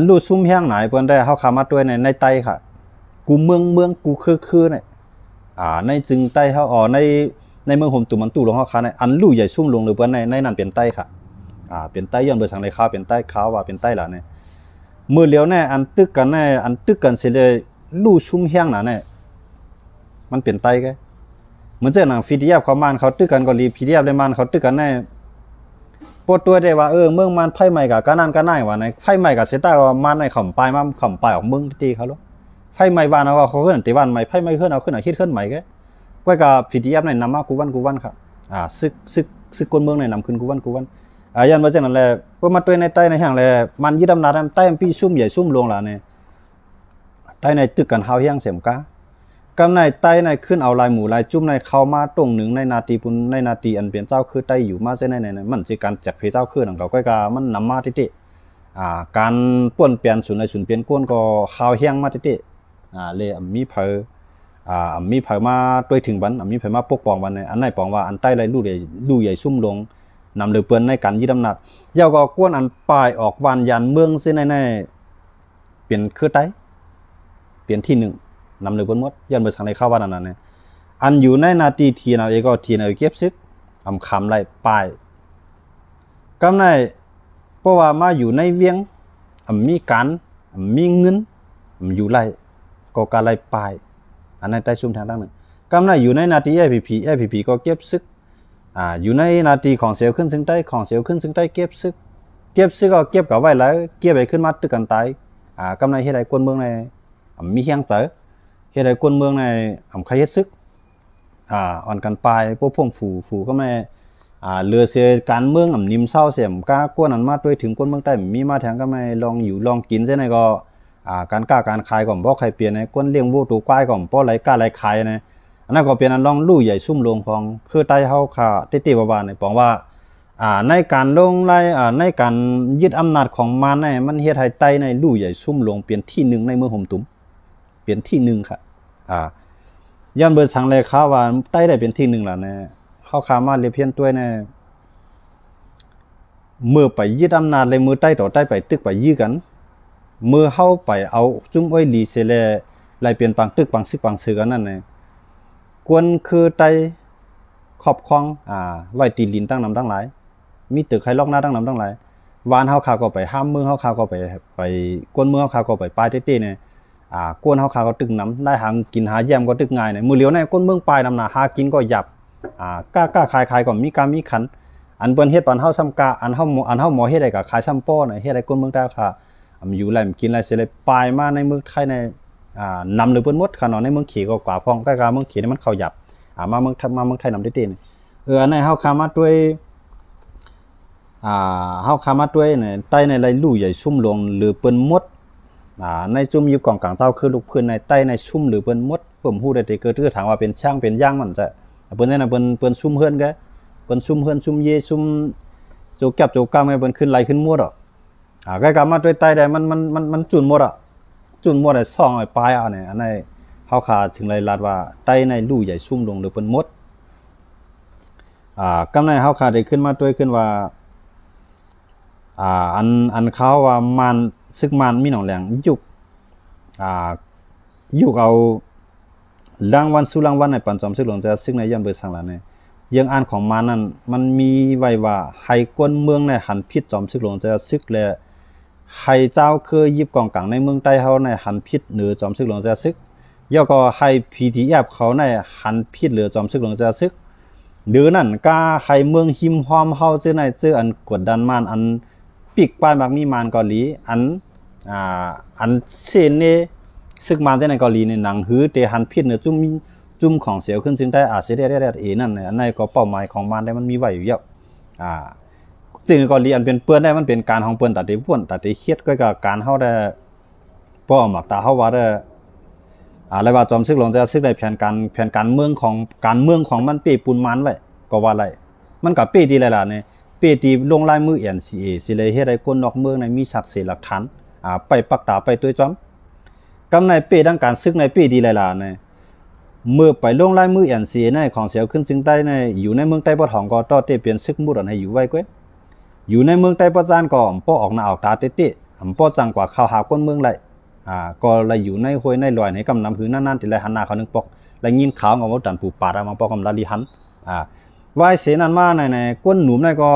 รู้ซุ่มแห้งไหนเพิ่นได้เฮาเข้ามาด้วยในใต้ค่ะกูเมืองกูคือเนี่ยในจึงใต้เฮาในเมืองโฮมตุมันตู้ลงเฮาค่ะในอันรู้ใหญ่ซุ่มลงหรือเพิ่นในนั้นเป็นใต้ค่ะเป็นใต้ย้อนเบิ่สังในข่าวเป็นใต้ข่าวว่าเป็นใต้ล่ะเนี่ยมือเหลียวแน่อันตึกกันสิเลยรู้ซุ่มแห้งน่ะเนี่ยมันเป็นใต้แกเหมือนเจ้าหนังฟีดีแอฟเขามันเขาตึกกันก็รีพีดีแอฟได้มันเขาตึกกันแน่ปวดตัวได้ว่าเมืองมันไฟใหม่กับกะนั่นก็น่ายว่าในไฟใหม่กับเซต้าก็มันในข่ำปลายมาข่ำปลายออกเมืองตีเขาลูกไฟใหม่บ้านเขาขึ้นตีบ้านใหม่ไฟใหม่ขึ้นเอาขึ้นคิดขึ้นใหม่แกก็กับฟีดีแอฟในนำมากูวันครับซึกคนเมืองในนำขึ้นกูวันยันว่าจังนั้นแหละพวกมาตัวในใต้ในแห่งแหละมันยึดอำนาจใต้พี่ซุ่มใหญ่ซุ่มลงล่ะเนี่ยใต้ในตึกกันเฮาแห้งเสียมกากำในใต้ในขึ้นเอาลายหมู่ลายจุ่มในเข้ามาตรงหนึ่งในนาทีปุ่นในนาทีอันเปลี่ยนเจ้าคือใต้อยู่มาเส้นในมันสิการจักเพเจ้าคือของเขาก็กามันนำมาติการป่วนเปลี่ยนศูนย์ในศูนย์เปลี่ยนก้นก็ข้าวแห้งมาติเลยมีเผอมาด้วยถึงบันมีเผอมาปกป้องวันในอันไหนปองว่าอันใต้ไรลู่ใหญ่ซุ่มลงนำเรือเปื้อนในการยึดอำนาจเย้าก็ก้นอันปลายออกวันยันเมืองเส้นในเปลี่ยนคือใต้เปลี่ยนที่หนึ่งนำเรือเปื้อนหมดยันเบอร์สังในข้าววันนั้นเนี่ยอันอยู่ในนาทีทีเราเองก็ทีเราเก็บซึกคำไรปลายกำในเพราะว่ามาอยู่ในเวียงมีการมีเงินอยู่ไรก็การไรปลายอันนั้นใต้ซุ่มทางด้านหนึ่งกำในอยู่ในนาทีFPPก็เก็บซึกอยู่ในนาทีของเสียวขึ้นซึ่งใต้เก็บซึกก็เก็บกับไว้แล้วเก็บไปขึ้นมาตึกกันตายกำในเฮ็ดให้คนเมืองในมีเฮียงเต๋อเฮ็ดให้คนเมืองในใครเฮ็ดซึกอ่อนกันปลายพวกพ่วงฝูก็ไม่เรือเสียการเมืองนิมเศร้าเสียมก้ากวนอันมาด้วยถึงคนเมืองใต้มีมาแทงก็ไม่ลองอยู่ลองกินใช่ไหมก็การกล้าการขายก่อนบ่ใครเปลี่ยนในคนเลี้ยงวัวตัวควายก่อนบ่ไรกล้าไรขายนะอันนั้นก็เป็นอันลองลู่ใหญ่ซุ่มลงของคือใต้เฮาค่ะติบาๆเนี่ยบอกว่าในการลงไล่ในการยึดอำนาจของมันในมันเฮ็ดให้ใต้ในลู่ใหญ่ซุ่มลงเปลี่ยนที่1ในเมืองห่มตุ้มเปลี่ยนที่1ค่ะย้อนเบิดสังเลยข่าวว่าใต้ได้เป็นที่1ล่ะนะเฮาขามาเรียเพียนตัวในเมื่อไปยึดอำนาจเลยมือใต้ต่อใต้ไปตึกไปยื้อกันเมื่อเฮาไปเอาจุ้มอ้อยลีเสแลไล่เปลี่ยนปังตึกปังซึกปังซื้อกันนั่นน่ะก กวนคือไตครอบครองไว้ตีลินตั้งนำตั้งหลายมีตึกใครล็อกหน้าตั้งนำตั้งหลายวานเฮาคาก็ไปห้ามเมืองเฮาคาก็ไปกวนเมืองเฮาคาก็ไปปลายเต้ๆเนี่ยกวนเฮาคาก็ตึกน้ำได้หามกินหาแยมก็ตึกง่ายเนี่ยมือเหลียวในกวนเมืองปลายนำหน้าหากินก็หยับกล้าขายก็มีการมีขันอันเปิ้นเฮ็ดปันเฮาซ้ำกาอันเฮาหมอเฮ็ดได้ก็ขายซ้ำป้อน่ะเฮ็ดได้กวนเมืองได้ค่ะอยู่ไรกินไรสิเลยปลายมาในเมืองไทยในนำหรือเปิ้นหมดขนาดในเมืองขี่ก็กว่าพ้องใกล้ๆเมืองขี่นี่มันเข้าหยับมาเมืองไทยนำได้เต้นอันนั้นเฮาคามาด้วยเฮาคามาด้วยเนี่ยใต้ในไรลู่ใหญ่ซุ่มลงหรือเปิ้นหมดในจุ่มอยู่กองกลางเต้าคือลูกพื้นในใต้ในซุ่มหรือเปิ้นหมดผมฮู้ได้แต่เกิดคือถามว่าเป็นช่างเป็นย่างมันจะเปิ้นนั่นน่ะเปิ้นซุ่มเฮือนแกเปิ้นซุ่มเฮือนซุ่มเยซุ่มโจกับโจกามให้เปิ้นขึ้นไหลขึ้นหมดใกล้กลับมาด้วยใต้ได้มันจุนหมดจุนหมดได้ซ่องไอ้ปลายเนี่ยอันนั้นเฮาคาถึงไรลาดว่าใต้ในลู่ใหญ่ซุ่มลงหรือเปิ้นหมดกำในเฮาคาได้ขึ้นมาด้วยขึ้นว่าอันเขาว่ามันซึกมันมีหนองแหลงยุกเอารางวัลสู่รางวัลในปันจอมซึกหลวงจะซึกในย่ำเบิดสังหลานเนี่ยยังอ่านของมันนั้นมันมีไว้ว่าให้ก้นเมืองในหันพิษจอมซึกหลวงจะซึกและให้เจ้าคือยิบกองกลางในเมืองใต้เฮาในหันพิษเหนือจอมซึกหลวงจะซึกย่อก็ให้ PDF เขาในหันพิษเหลือจอมซึกหลวงจะซึกหรือนั่นก็ให้เมืองหิมหอมเฮาซื่อในซื่ออันกดดันมันอันปิกป้ายมักมีมานเกาหลีอันเซนเนซึกมานในเกาหลีในหนังหือเตหันพิษเนื้อจุ่มของเสียวขึ้นซึ่งได้เสียได้นั่นอันในก็เป้าหมายของมันได้มันมีไว้อยู่เยอะซึ่งเกาหลีอันเป็นเปื้อนได้มันเป็นการของเปื้อนตัดได้ว่นตัดได้เครียดก็กับการเฮาได้ป้อหมักตาเฮาว่าได้อะไรว่าจอมซึกหลวงจะซึกได้แผนการเมืองของมันเป้ปูนมันไว้ก็ว่าไรมันก็เป้ดีหลายๆเนี่ยเป้ตีลงลายมือ NCA สิเลยเฮ็ดให้คนนอกเมืองในมีศักดิ์ศรีหลักฐานไปปักตาไปตัวจอมกำในเป้ดังการซึกในเป้ดีหลายๆเนี่ยเมื่อไปลงลายมือ NCA ในของเสียวขึ้นซึ่งใต้ในอยู่ในเมืองใต้บ่ทองก็ต่อเตเปลี่ยนซึกมุดอันให้อยู่ไว้ก้อยอยู่ในเมืองใต้บ่จานก็ป้อออกหน้าออกตาเตะป้อจังกว่าเข้าหาคนเมืองไรก็เลยอยู่ในห้วยในลอยในกำนำหือนั่นๆติเลยหันหน้าเขานึงปอกแล้วยินขาวเอาดันปูปาดมาปอกกำลาลีหันวายเสนันมาในก้นหนุ่มในก็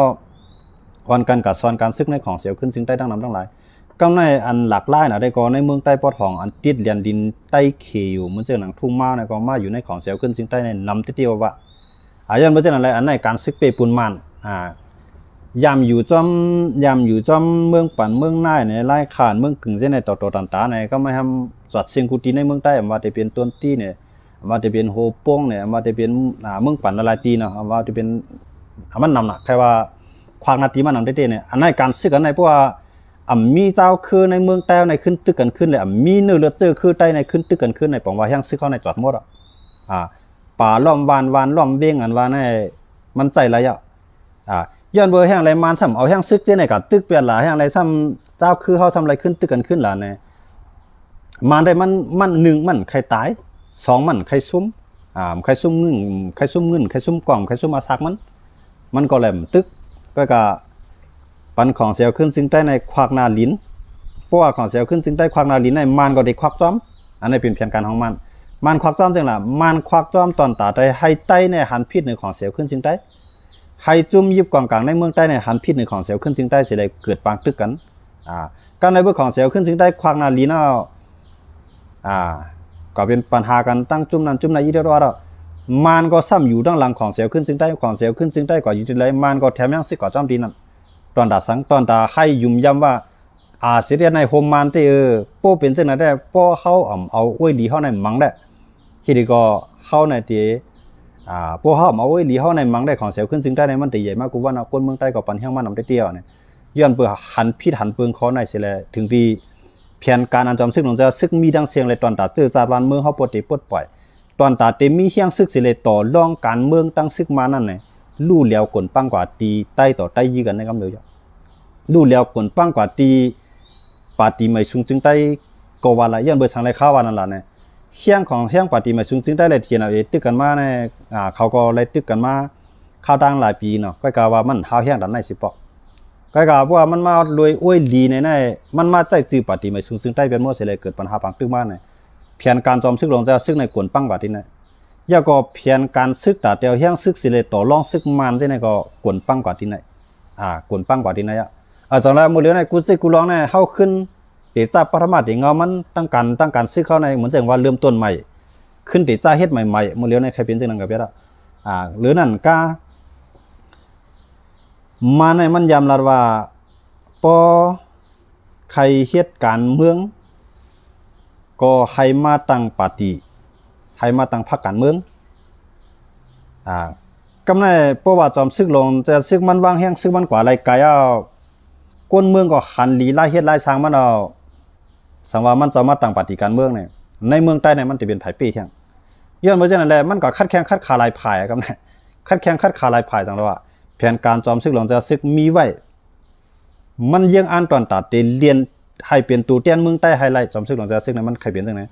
วันกันกับซ้อนการซึกในของเสียวขึ้นซึ่งใต้ดังน้ำทั้งหลายก็ในอันหลักไล่ได้ก็ในเมืองใต้ปอทองอันติดเลียนดินใต้เขอยู่เหมือนเจ้าหนังทุ่งมาในก็มาอยู่ในของเสียวขึ้นซึ่งใต้ในนำเตี้ยวว่ายันเมื่อเจ้าอะไรอันในการซึกเปปุนมันยามอยู่จอมเมืองปั่นเมืองน่ายในไล่ขานเมืองกึ่งเส้นในต่อตันตาในก็ไม่ทำจอดเชียงกุฏิในเมืองใต้มาจะเป็นต้นตีเนี่ยมาจะเป็นโฮป้งเนี่ยมาจะเป็นเมืองปั่นละลายตีเนาะมาจะเป็นมันนำหนักแค่ว่าความนาทีมันนำได้เนี่ยอันในการซึกอันในเพราะว่ามีเจ้าคือในเมืองใต้ในขึ้นตึกกันขึ้นเลยมีเนื้อเลือดเจอคือใต้ในขึ้นตึกกันขึ้นในปองว่าแห้งซึกเขาในจอดหมดป่าล้อมวานล้อมเว้งอันว่าในมันใจไรย้อนเบอร์แห้งไรมันซ้ำเอาแห้งซึกเจ้าในกับตึกเปลี่ยนหลายแห้งไรซ้ำเจ้าคือเขาซ้ำไรขึ้นตึกกันขึ้นหลายในมันได้มันหนึ่งมันใครตายสองมันใครซุ่มใครซุ่มเงินใครซุ่มกล่องใครซุ่มอาซักมันก็แหลมตึกก็กะปันของเสียวขึ้นซึ่งใต้ในควักนาลิ้นเพราะว่าของเสียวขึ้นซึ่งใต้ควักนาลิ้นในมันก็ได้ควักจ้อมอันนี้เป็นแผนการของมันควักจ้อมจังล่ะมันควักจ้อมตอนตาได้ให้ใต้ในหันพิษในของเสียวขึ้นซึ่งใต้ให้จุ่มยิบกองกลางในเมืองใต้ในหันพิษในของเสียวขึ้นซึ่งใต้สิได้เกิดปางตึกกันการในเบื้องของเสียวขึ้นซึ่งใต้ควักนาลิ้นก็เป็นปัญหากันตั้งจุ่มนั้นจุ่มในยี่เดียวว่ามันก็ซ้ำอยู่ด้านหลังของเสียวขึ้นซึ่งใต้ของเสียวขึ้นซึ่งใต้ก็อยู่ที่ไรมันก็แถมยังซึกก่อจ้อมดีนั่นตอนตาสังตอนตาให้ยุ่มย้ำว่าเสียในโฮมมันที่โป้เป็นเช่นนั้นได้โป้เขาเอาไว้หลีเขาในมังได้คิดดีก็เขาในที่โป้เขาเอาไว้หลีเขาในมังได้ของเสียวขึ้นซึ่งใต้ในมันตีใหญ่มากกูว่าคนเมืองใต้ก็ปันแห้งมันนำได้เตี้ยวเนี่ยย้อนเปื่อหันพิษหันเปลืองเขาในเสียเลยถึงที่แผนการอันจำซึกหลงจะซึกมีดังเสียงเลยตอนตาเจอจาวันเมืองเขาปวดตีปวดปล่อยตอนตาเต็มมีเฮียงซึกเสียเลยต่อรองการเมืองตั้งซึกมานั่นเนี่ยลู่เหลียวกลปังกว่าตีใต้ต่อใต้ยี่กันในคำเดียวดูแล้วผลปั้งกว่าตีปาตีไม่สูงจึงได้กว่าละยันเบอร์สังไรข้าววันนั่นแหละเนี่ยเฮียงของเฮียงปาตีไม่สูงจึงได้เลยเทียนเอาตึกกันมาเนี่ยเขาก็เลยตึกกันมาข้าวดังหลายปีเนาะก็กล่าวว่ามันข้าวเฮียงดันในสิปอกก็กล่าวว่ามันมาโดยอ้วยดีในมันมาใจจื้อปาตีไม่สูงจึงได้เป็นมั่วเสียเลยเกิดปัญหาปังตึกมาเนี่ยแผนการจอมซึกหลงจะซึกในกวนปั้งกว่าที่เนี่ย ยาก็เพียนการซึกตาเตียวเฮียงซึกสิเลยต่อรองซึกมันใช่ไหมก็กวนปังกว่าที่ไหนกวนปังกว่าที่ไหนจังแล้วมื้อเหลือในกูซึกกูร้องเนี่ยเฮาขึ้นติจ้าปฐมติเงามันตั้งการซึกเข้าในเหมือนจังว่าเริ่มต้นใหม่ขึ้นติจ้าเฮ็ดใหม่ๆมื้อเหลือในใครเป็นจังนั้นก็เปียดหรือนั่นก็มาในมันยำลาว่าปอใครเฮ็ดการเมืองก็ให้มาตั้งปาร์ตี้ให้มาตั้งพรรคการเมืองกำไรเพราะว่าจอมซึกลงจะซึกมันวางแห้งซึกมันกว่าไรไกลก้นเมืองก็หันหลีไล่เฮ็ดไล่ช้างมันเอาสังว่ามันจะมาตั้งปาร์ตี้การเมืองเนี่ยในเมืองใต้เนี่ยมันจะเป็นไผปี้เที่ยงย้อนมาจากนั้นแหละมันก็คัดแข่งคัดขาลายภายกำไรคัดแข่งคัดขาลายภายจังแล้วว่าแผนการจอมซึกหลวงจะซึกมีไว้มันยังอ่านตอนตัดเรียนให้เป็นตูเตียนเมืองใต้ไฮไลท์จอมซึกหลวงจะซึกนั้นมันใครเป็นจังได๋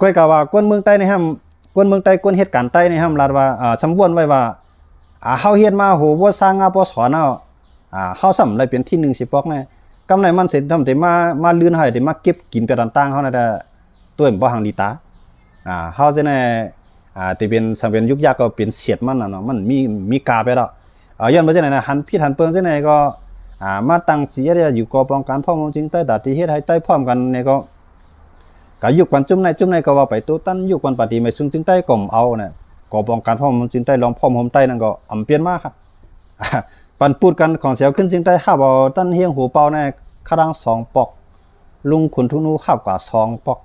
ก้อยกะว่าก้นเมืองใต้ในห้ำก้นเมืองใต้ก้นเหตุการณ์ใต้ในห้ำลาดว่าสำวนไว้ว่าเฮาเฮ็ดมาโหบ่สร้างบ่สอนเฮาซ้ำได้เป็นที่1สิปอกแน่กำไรมันเสร็จทำแต่มาลื่นให้ได้มาเก็บกินไปต่างๆเฮาน่ะตัวบ่หังดีตาเฮาจะแน่ที่เป็นสังเป็นยุคยากก็เป็นเสียดมันเนาะมันมีกาไปแล้วย้อนมาจังได๋นะหันพี่หันเปิงจังได๋ก็มาตั้งสิได้อยู่กอป้องกันพร้อมจริงใต้ดาที่เฮ็ดให้ใต้พร้อมกันเนี่ยก็ยุคปันจุ่มในก็ว่าไปตู้ตั้นยุคปันปฏิไม่ซึ่งจึงใต้ก่อมเอาเนี่ยกอป้องกันพร้อมจริงใต้ลองพร้อมโฮมใต้นั่นก็อำเปลี่ยนมากครับปันพูดกันของเสียวขึ้นจึงใต้ข้าบ่ตั้นเฮียงหูเป่าเนี่ยครั้ง2ปอกลุงขุนทุนูขับกว่า2ปอก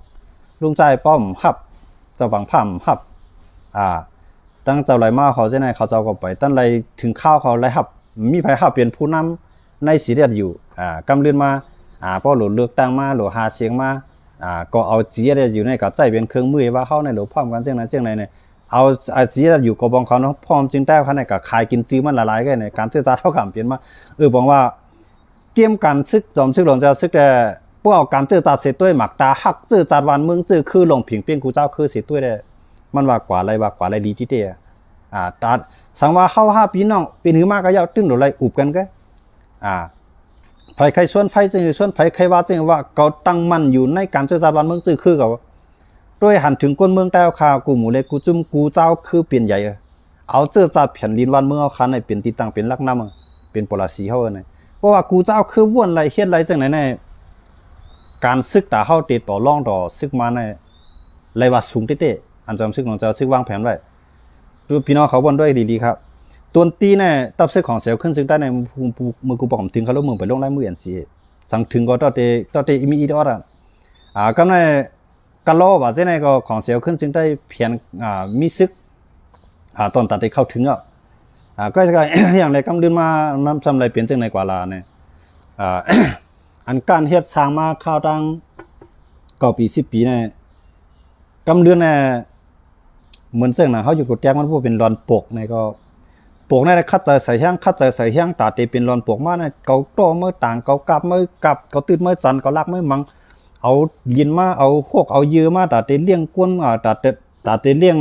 ลุงใจป้อมขับเจ้าบังพ่ำขับตั้งเจ้าไหลมาเขาใช่ไหมเขาเจ้าก็ไปตั้งไรถึงข้าวเขาไรขับมีไผขับเป็นผู้นำในสีเดียดอยู่กำเลือนมาพอหลุดเลือกตั้งมาหลุดหาเสียงมาก็เอาจีเดียดอยู่ในกับใจเป็นเครื่องมือว่าเขาในหลุดพร้อมกันเจ้าไหนเนี่ยเอาจีเดียดอยู่กับบองเขาเนาะพร้อมจึงได้เขาในกับขายกินจื้อมันละลายกันในการเจรจาเท่ากับเปลี่ยนมาบอกว่าเกมการซึกจอมซึกหลงจะซึกแต่พวกเอาการเจรจาเสร็จด้วยหมักตาหักเจรจาวันเมืองเจรคือลงผิงเปี้ยงกูเจ้าคือเสร็จด้วยได้มันว่ากว่าอะไรดีที่เดียตัดสังว่าเข้า5ปีน้องเป็นหือมากก็ยาวตึ้งหรือไรอุบกันก็ไผใครส่วนไผจึงส่วนไผใครว่าจึงว่าเขาตั้งมั่นอยู่ในการเจรจาบ้านเมืองจื้อคือเขาด้วยหันถึงก้นเมืองใต้เอาข่าวกูหมู่เล็กกูจุ่มกูเจ้าคือเปลี่ยนใหญ่เอาเจรจาแผ่นดินบ้านเมืองเอาคันให้เป็นที่ตั้งเป็นหลักนำเป็นปรสีเฮาเนี่ยเพราะว่ากูเจ้าคือว่นไรเฮ็ดไรจังไหนในการศึกตาเฮาติดต่อรองต่อศึกมาในไรว่าสูงเต้ๆอันจำศึกของเจ้าศึกวางแผนไว้ดูพี่น้องเขาบ่นด้วยดีๆครับตัวตีเนี่ยตับซึกของเสียวขึ้นซึกได้ในมือกูบอกถึงเขาลงมือไปลงไล่มืออันสิสั่งถึงก็ต่อเตมีอีดอดกำในกันล้อว่าเจ้าในก็ของเสียวขึ้นซึกได้เพียงมีซึกตอนตัดได้เข้าถึงก็จะอย่างไรกำเดินมานำซ้ำไรเปลี่ยนจังในกว่าลาเนี่ยอันการเฮ็ดสร้างมาข้าวตั้ง9 ปี10 ปีเนี่ยกำเดือนเนี่ยเหมือนเส้นน่ะเขาอยู่กับแจ้งมันพวกเป็นรอนปกเนี่ยก็ปกเนี่ยคัดใจใส่แห้งตาเตเป็นรอนปกมาเนี่ยเกาโตเมื่อต่างเกากลับเมื่อกลับเกาตื่นเมื่อสันเกาลักเมื่อมังเอายินมาเอาโคกเอาเยือมาตาเตเลี้ยงกวนตาเตเลี้ยง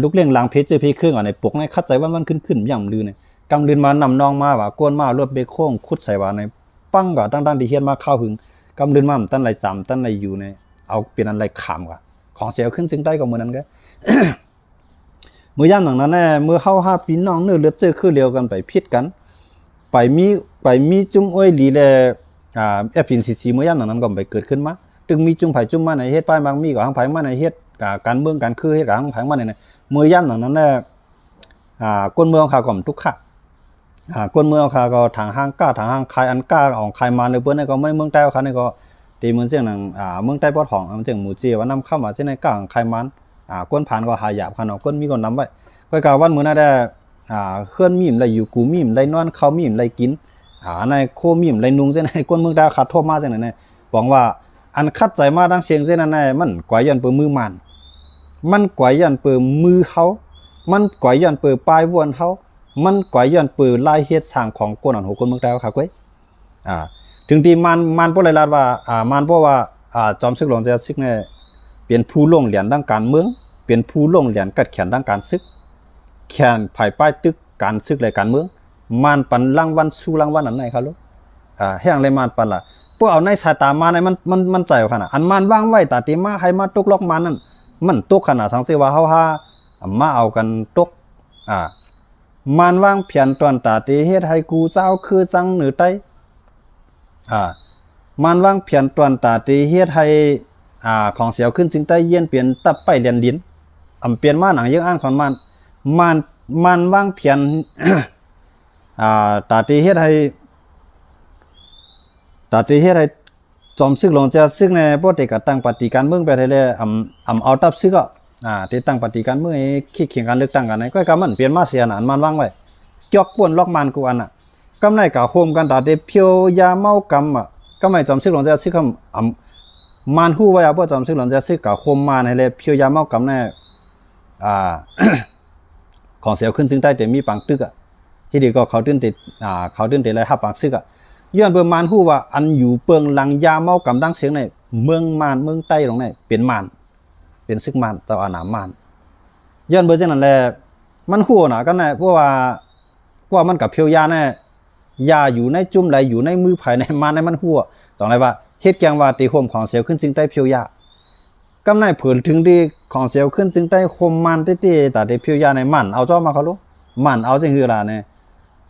ลูกเลี้ยงหลังเพชรเพเครื่องในปกเนี่ยคัดใจว่ามันขึ้นย่ำลือเนี่ยกำลืนมานำนองมาว่ากวนมารวดเบโค้งคุดใส่ว่าในปั้งก็ตั้งที่เฮียนมาเข้าหึงกำลืนมาตั้นไรจำตั้นไรอยู่เนี่ยเอาเป็นอะไรขามกว่าของเสียขึ้นจึงได้ก็เหมือนนั้นก็ เมื่อย่ำหนังนั้นแน่เมื่อเข้า5 ปีน้องเนื้อเลือดเจอคือเดียวกันไปพิษกันไปมีจุ่มอ้อยหลีแลFNCC เมื่อย่ำหนังนั้นก็ไปเกิดขึ้นมาจึงมีจุ่มไผ่จุ่มมาในเฮ็ดป้ายบางมีก็หังไผ่มาในเฮ็ดการเมืองการคือเฮ็ดกับหังไผ่มาในเมื่อย่ำหนังนั้นแน่ก้นเมืองขาก่อมทุกขะก้นเมืองขาก็ทางห้างก้าทางห้างคายอันก้าออกคายมาในเปิ้นก็ไม่เมืองใต้เขานี่ก็ตีเหมือนเสียงหนังเมืองใต้ปอดห้องมันเสียงหมู่เจียวว่านำเข้ามาเส้นในก้างคายมันก้นผ่านก็หายาบขนาดก้นมีก็นำไว้ก็กล่าวว่ามื้อนั้นได้เคลื่อนมีมไรอยู่กูมีมไรนอนเขามีมไรกินในโคมีมไรนุงเส้นในก้นเมืองใต้ขาดโทษมาเส้นนั้นบอกว่าอันคัดใจมาดังเสียงเส้นนั้นมันกว่ายันเปิดมือมันกว่ายันเปิดมือเขามันกว่ายันเปิดปลายวนเขามันกว่ายันเปิดลายเฮ็ดสร้างของก้นอันหัวก้นเมืองใต้ค่ะก้อยถึงที่มันบ่ไรลาดว่ามันบ่ว่าจอมซึกหลวงจะซึกเนี่ยเปลี่ยนผู้ลงเหรียญด้านการเมืองเปลี่ยนผู้ลงเหรียญกัดแขนด้านการซึกแขนภายป้ายตึกการซึกและการเมืองมันปันรางวัลสู้รางวัลอันไหนครับลูกแห้งเลยมันปันล่ะพวกเอาในสายตามาในมันใจขนาดอันมันว่างไว้ตาตีมาให้มาตกล็อกมันนั่นมันตกขนาดสังเสว่าเฮา มาเอากันตกมันวางเพียนตอนตาเตเฮ็ดให้กูเจ้าคือจังหรือไตมันวางเพียนตอนตาเตเฮ็ดให้ของเสียวขึ้นจึงใต้เยี่ยนเปลี่ยนตับไปเรียนดินเปลี่ยนมาหนังยังอ่านของมันวางเพียนตาเตเฮ็ดให้จอมซึกหลงจะซึกในพวกเด็กตั้งปฏิการเมืองไปได้เลยเอาตับซึกที่ตั้งปฏิการเมืองขี้เขียงการเลือกตั้งกันก็กำมันเปลี่ยนมาเสียหนานมันว่างไว้จอกป่วนล็อกมันกูอันกำในกะโฮมกันตาเตเพียวยาเมากำก็ไม่จอมซึกหลงจะซึกคำมันหู้ไว้พวกจอมซึกหลงจะซึกกะโฮมมันให้เลยเพียวยาเมากำในของเสียวขึ้นซึ่งใต้แต่มีปังตึกที่ดีก็เขาตื้นติดอะไรห้าปังซึกย้อนเบอร์มานหู้ว่าอันอยู่เปิงหลังยาเมากำดังเสียงในเมืองมานเมืองใต้ตรงไหนเป็นมานเป็นซึกมานเจ้าอาณามานย้อนเบอร์เช่นนั้นแหละมันหู้นะก็เนี่ยเพราะว่ามันกับเพียวยาเนี่ยยาอยู่ในจุ่มไหลอยู่ในมือภายในมานในมันหู้ตรงไหนว่าเฮ็ดแกงว่าตีโคมของเสียวขึ้นจึงใต้เพียวยากำในเผินถึงดีของเสียวขึ้นจึงใต้โคมมันเต้ๆแต่เพียวยาในมันเอาจ้อมาเขารู้มันเอาจึงคือล่ะเนี่ย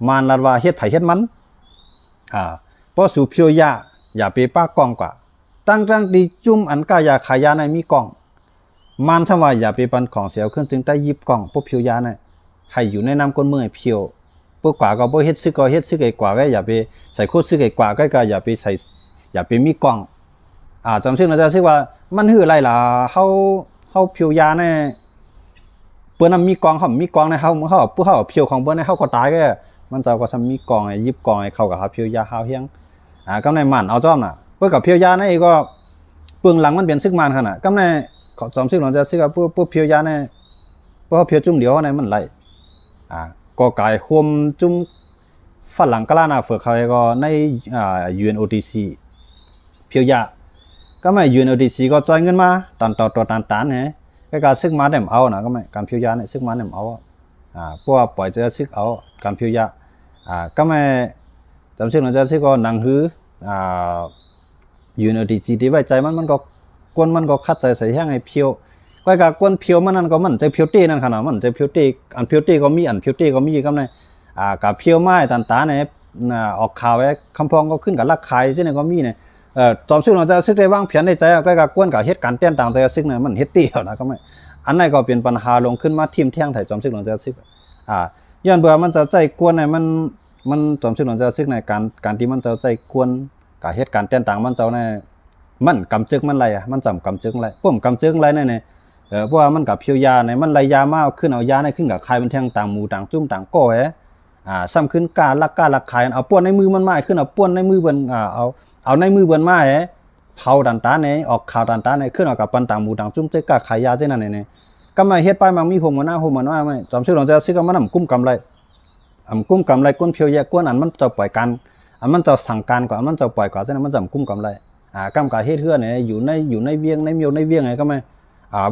มันลัดว่าเฮ็ดไผเฮ็ดมันเพราะสูบเพียวยาอย่าไปป้ากองกว่าตั้งดีจุ่มอันก้ายาขายยาในมีกองมันทว่าอย่าไปปันของเสียวขึ้นจึงได้ยิบกองพวกเพียวยาในให้อยู่ในน้ำก้นเมืองเพียวพวกกว่าก็พวกเฮ็ดซึกก็เฮ็ดซึกไอ้กว่าก็อย่าไปใส่โคตรซึกไอ้กว่าก็อย่าไปใส่อย่าไปมีกองจำซึ่งเราจะซึกว่ามันหืออะไรล่ะเขาเพียวยาในเปิ้นมีกองเขามีกองในเขาผู้เขาเพียวของเปิ้นในเขาก็ตายก็มันเจ้าก็ซ้ำมีกองไอ้ยิบกองไอ้เข้ากับเพียวยาข้าวเฮียงกำในมันเอาจ้อมน่ะเพื่อกับเพียวยานั่นเองก็เปลืองหลังมันเป็นซึกมันขนาดกำในจอมซึกหลังจะซึกกับพวกเพียวยาเนี่ยเพราะเพียวจุ่มเดียวในมันไหลก็กลายคมจุ่มฝรั่งกล้าหน้าเฟือกเขาก็ในUNODC เพียวยาก็ไม่ UNODC ก็จ่ายเงินมาตันต่อตันเนี่ยก็การซึกมาเดมเอานะก็ไม่การเพียวยาเนี่ยซึกมาเดมเอาพวกปล่อยจะซึกเอาการเพียวยาก็ไม่จำชื่อหลังจากซึกก็หนังหือUNODC ที่ไว้ใจมันก็กวนมันก็คัดใจใส่แห้งให้เพียวก็กะกวนเพียวมันนั่นก็มันใจเพียวตี้นั่นขนาดมันใจเพียวตี้อันเพียวตี้ก็มีอันเพียวตี้ก็มีก็ในกับเพียวไม้ตันตาเนี่ยออกข่าวไว้คำพองก็ขึ้นกับลักขายใช่ไหมก็มีเนี่ยจอมซึกหลังจากซึกได้วางแผนในใจก็กะกวนกับเหตุการณ์เต้นต่างใจซึกเนี่ยมันเฮ็ดตี้นะก็ไม่อันนั้นก็เป็นปัญหาลงขึ้นมาทิ่มแท่งไถ่จอมซึกหลังจากซึกย้อนเบื่อมันจะใจกวนเนี่ยมันจอมซึกหลังจากซึกในการที่มันจะใจกวนกับเหตุการณ์เต้นต่างมันเจ้าเนี่ยมันกำจึกมันไรมันจำกำจึกไรพวกกำจึกไรเนี่ยเพราะว่ามันกับเพียวยาเนี่ยมันไรยามาขึ้นเอายาในขึ้นกับใครมันแทงต่างหมูต่างจุ่มต่างก้อยซ้ำขึ้นกาลักขายเอาป้วนในมือมันมาขึ้นเอาป้วนในมือเบิ้นเอาในมือเบิ้นมาเผาดันตาเนี่ยออกข่าวดันตาเนี่ยขึ้นเอากับปันต่างหมูต่างจุ่มเจ๊กาขายยาเจ้านั่นเนี่ยก็มาเฮ็ดไปมันมีโฮมมันว่าไม่จอมซึกหลังจะซึกก็มันกุ้มกำไรกุ้มกำไรก้นเพียวยาก้นอันมันจะปล่อยกันอันมันจะสั่งการก่อนมันจะปล่อยก่อนเจ้านั้นมันจะกุ้มกำไรกำกับเฮ็ดเฮือนเนี่ยอยู่ในเวียงในเมียวในเวียงไงก็ไม่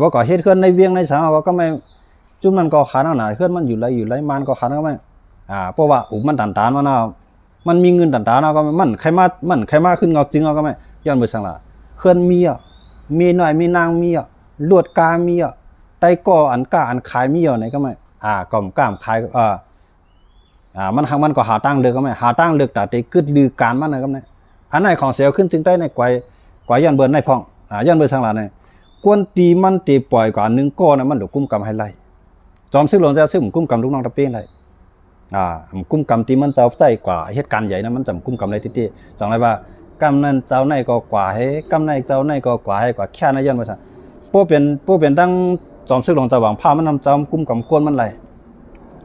บ่ก็เฮ็ดเฮือนในเวียงในสาก็ไม่จุ่มมันก็ขาหนาเฮือนมันอยู่ไรมันก็ขาก็ไม่เพราะว่ามันตันตานมันมีเงินตันตานก็มันใครมาขึ้นเงาจริงก็ไม่ย้อนไปสั่งละเฮือนมีหน่อยมีนางมีลวดกามีไตก่ออันกาอันขายมีไหนก็ไม่ก่อมก้ามขายมันก็หาตั้งเลือกก็ไม่หาตั้งเลือกแต่ตีกึดลือการมันก็ไม่อันไหนของเสียวขึ้นจึงได้ในกวยย้อนเบิร์นในพ่องย้อนเบิร์นสังหลาในกวนตีมันตีปล่อยกว่า1ก้อนมันหลุดกุ้มกำให้ไล่จอมซึกหลงจะซึกกุ้มกำลูกน้องตะเป้งไล่กุ้มกำตีมันเจ้าใจกว่าเหตุการณ์ใหญ่นะมันจำกุ้มกำไรที่จังไรว่ากำนั้นเจ้าในก็กว่าให้กำในเจ้าในก็กว่าให้กว่าแค่นั้นย้อนไปสั่งพวกเป็นตั้งจอมซึกหลงจะหวังผ้ามันทำเจ้ากุ้มกำก้นมันไล่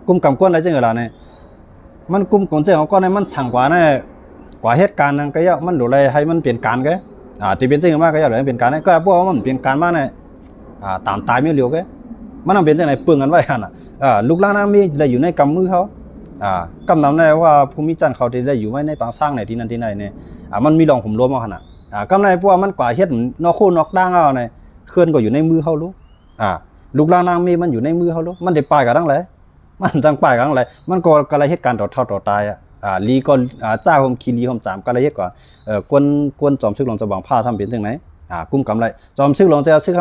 กุ้มกำก้นอะไรจังเหรอเนี่ยมันกุ้มกำเจ้าของก้อนในมันสั่งกว่าเนี่ยกว่าเหตุการณ์นั้นก็ย่อมันหลุดอะไรให้มันเปลี่ยนการก็ที่เป็นจริงมากก็ย่อเลยเปลี่ยนการก็พวกมันเปลี่ยนการมากเนี่ยตามตายไม่เร็วก็มันต้องเป็นจังไหนเปลืองกันไว้กันลูกหลานนั้นมีอะไรอยู่ในกำมือเขากำนำได้ว่าภูมิจันทร์เขาที่ได้อยู่ไว้ในปางสร้างไหนที่นั่นที่ไหนเนี่ยมันมีรองผมรวมมาขนาดกำในพวกมันกว่าเฮ็ดนอกคู่นอกด่างเอาเนี่ยเคลื่อนก็อยู่ในมือเขารู้ลูกหลานนั้นมีมันอยู่ในมือเขารู้มันได้ปลายกันทั้งหลายมันจังปลายกันทั้งหลายมันก็กระไรเหตุการณ์ต่อตายลีก็จ้าผมคีรีผม3ก็ละเอียดกว่ากวนจอมซึกหลงจะบังผ้าทำเป็นจังไหนกุ้มกำไรจอมซึกหลงจะซึก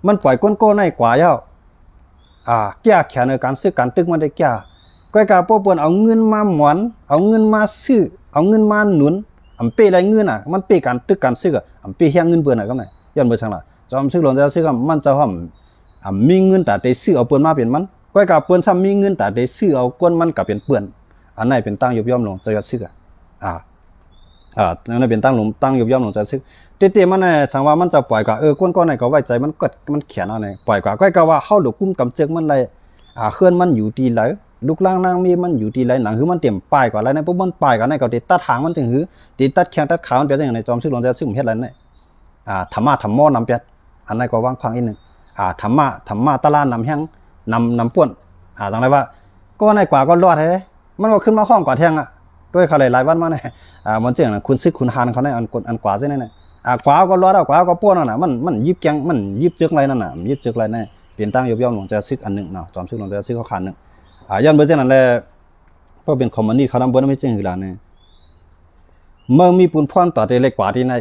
มันปล่อยก้นโก้ในกว่าเย้า แก้แขนในการซื้อการตึกมันได้แก้ก้อยกาป้อเปิ้นเอาเงินมาหมอนเอาเงินมาซื้อเอาเงินมาหนุนเป้ไรเงินมันเป้การตึกการซื้อเป้เฮียงเงินเปิ้นก็ไหนย้อนเบิ่ซั่งล่ะจอมซื้อหลวงจะซื้อมันจะห่อมมีเงินแต่ได้ซื้อเอาเปิ้นมาเป็นมันก้อยกาเปิ้นซ้ำมีเงินแต่ได้ซื้อเอาก้นมันก็เป็นเปิ้นอันไหนเป็นตั้งยบย่อมลงจะซื้อนั่นเป็นตั้งยบย่อมลงจะซื้อเตๆมันน่ะสังว่ามันจะปล่อยกว่าก้นก้อนไหนก็ไว้ใจมันกดมันเขียนเอาไหนปล่อยกว่าก้อยกาว่าเฮาหลกุมกำจึกมันเลยเคลื่อนมันอยู่ดีไหลลูกล่างนางมีมันอยู่ดีไหลหนังคือมันเต็มป้ายกว่าไรในพวกมันป้ายกว่าในก็ติดตัดหางมันจึงหือติดตัดแข้งตัดขามันเป็นอย่างไรจอมซื้อหลวงจะซื้อเฮ็ดอะไรเนี่ยธรรมะธรรมอนำเป็ดอันนั้นก็วางควางอีกนึงธรรมะตะลานำแห้งนำป่วนจังไรว่าก็ในกว่าก็รอดให้มันก็ขึ้นมาห้องกว่าแทงด้วยเขาหลายวันมาเนี่ยมันจึงคุณซึกคุณหานเขาในอันกว่าใช่ไหมเนี่ยกว่าก็รอดกว่าก็ป้วนน่ะมันยิบแกงมันยิบจึกไรนั่นน่ะยิบจึกไรเนี่ยเปลี่ยนตั้งยบย่อมหลวงจะซึกอันหนึ่งเนาะจอมซึกหลวงจะซึกเขาขันหนึ่งย้อนเบอร์เจ้านั่นแหละเพราะเป็นคอมมานีเขาทำเบอร์ไม่จริงหรือล่ะเนี่ยเมื่อมีปุ่นพรต่อเตเล็กกว่าที่ไหน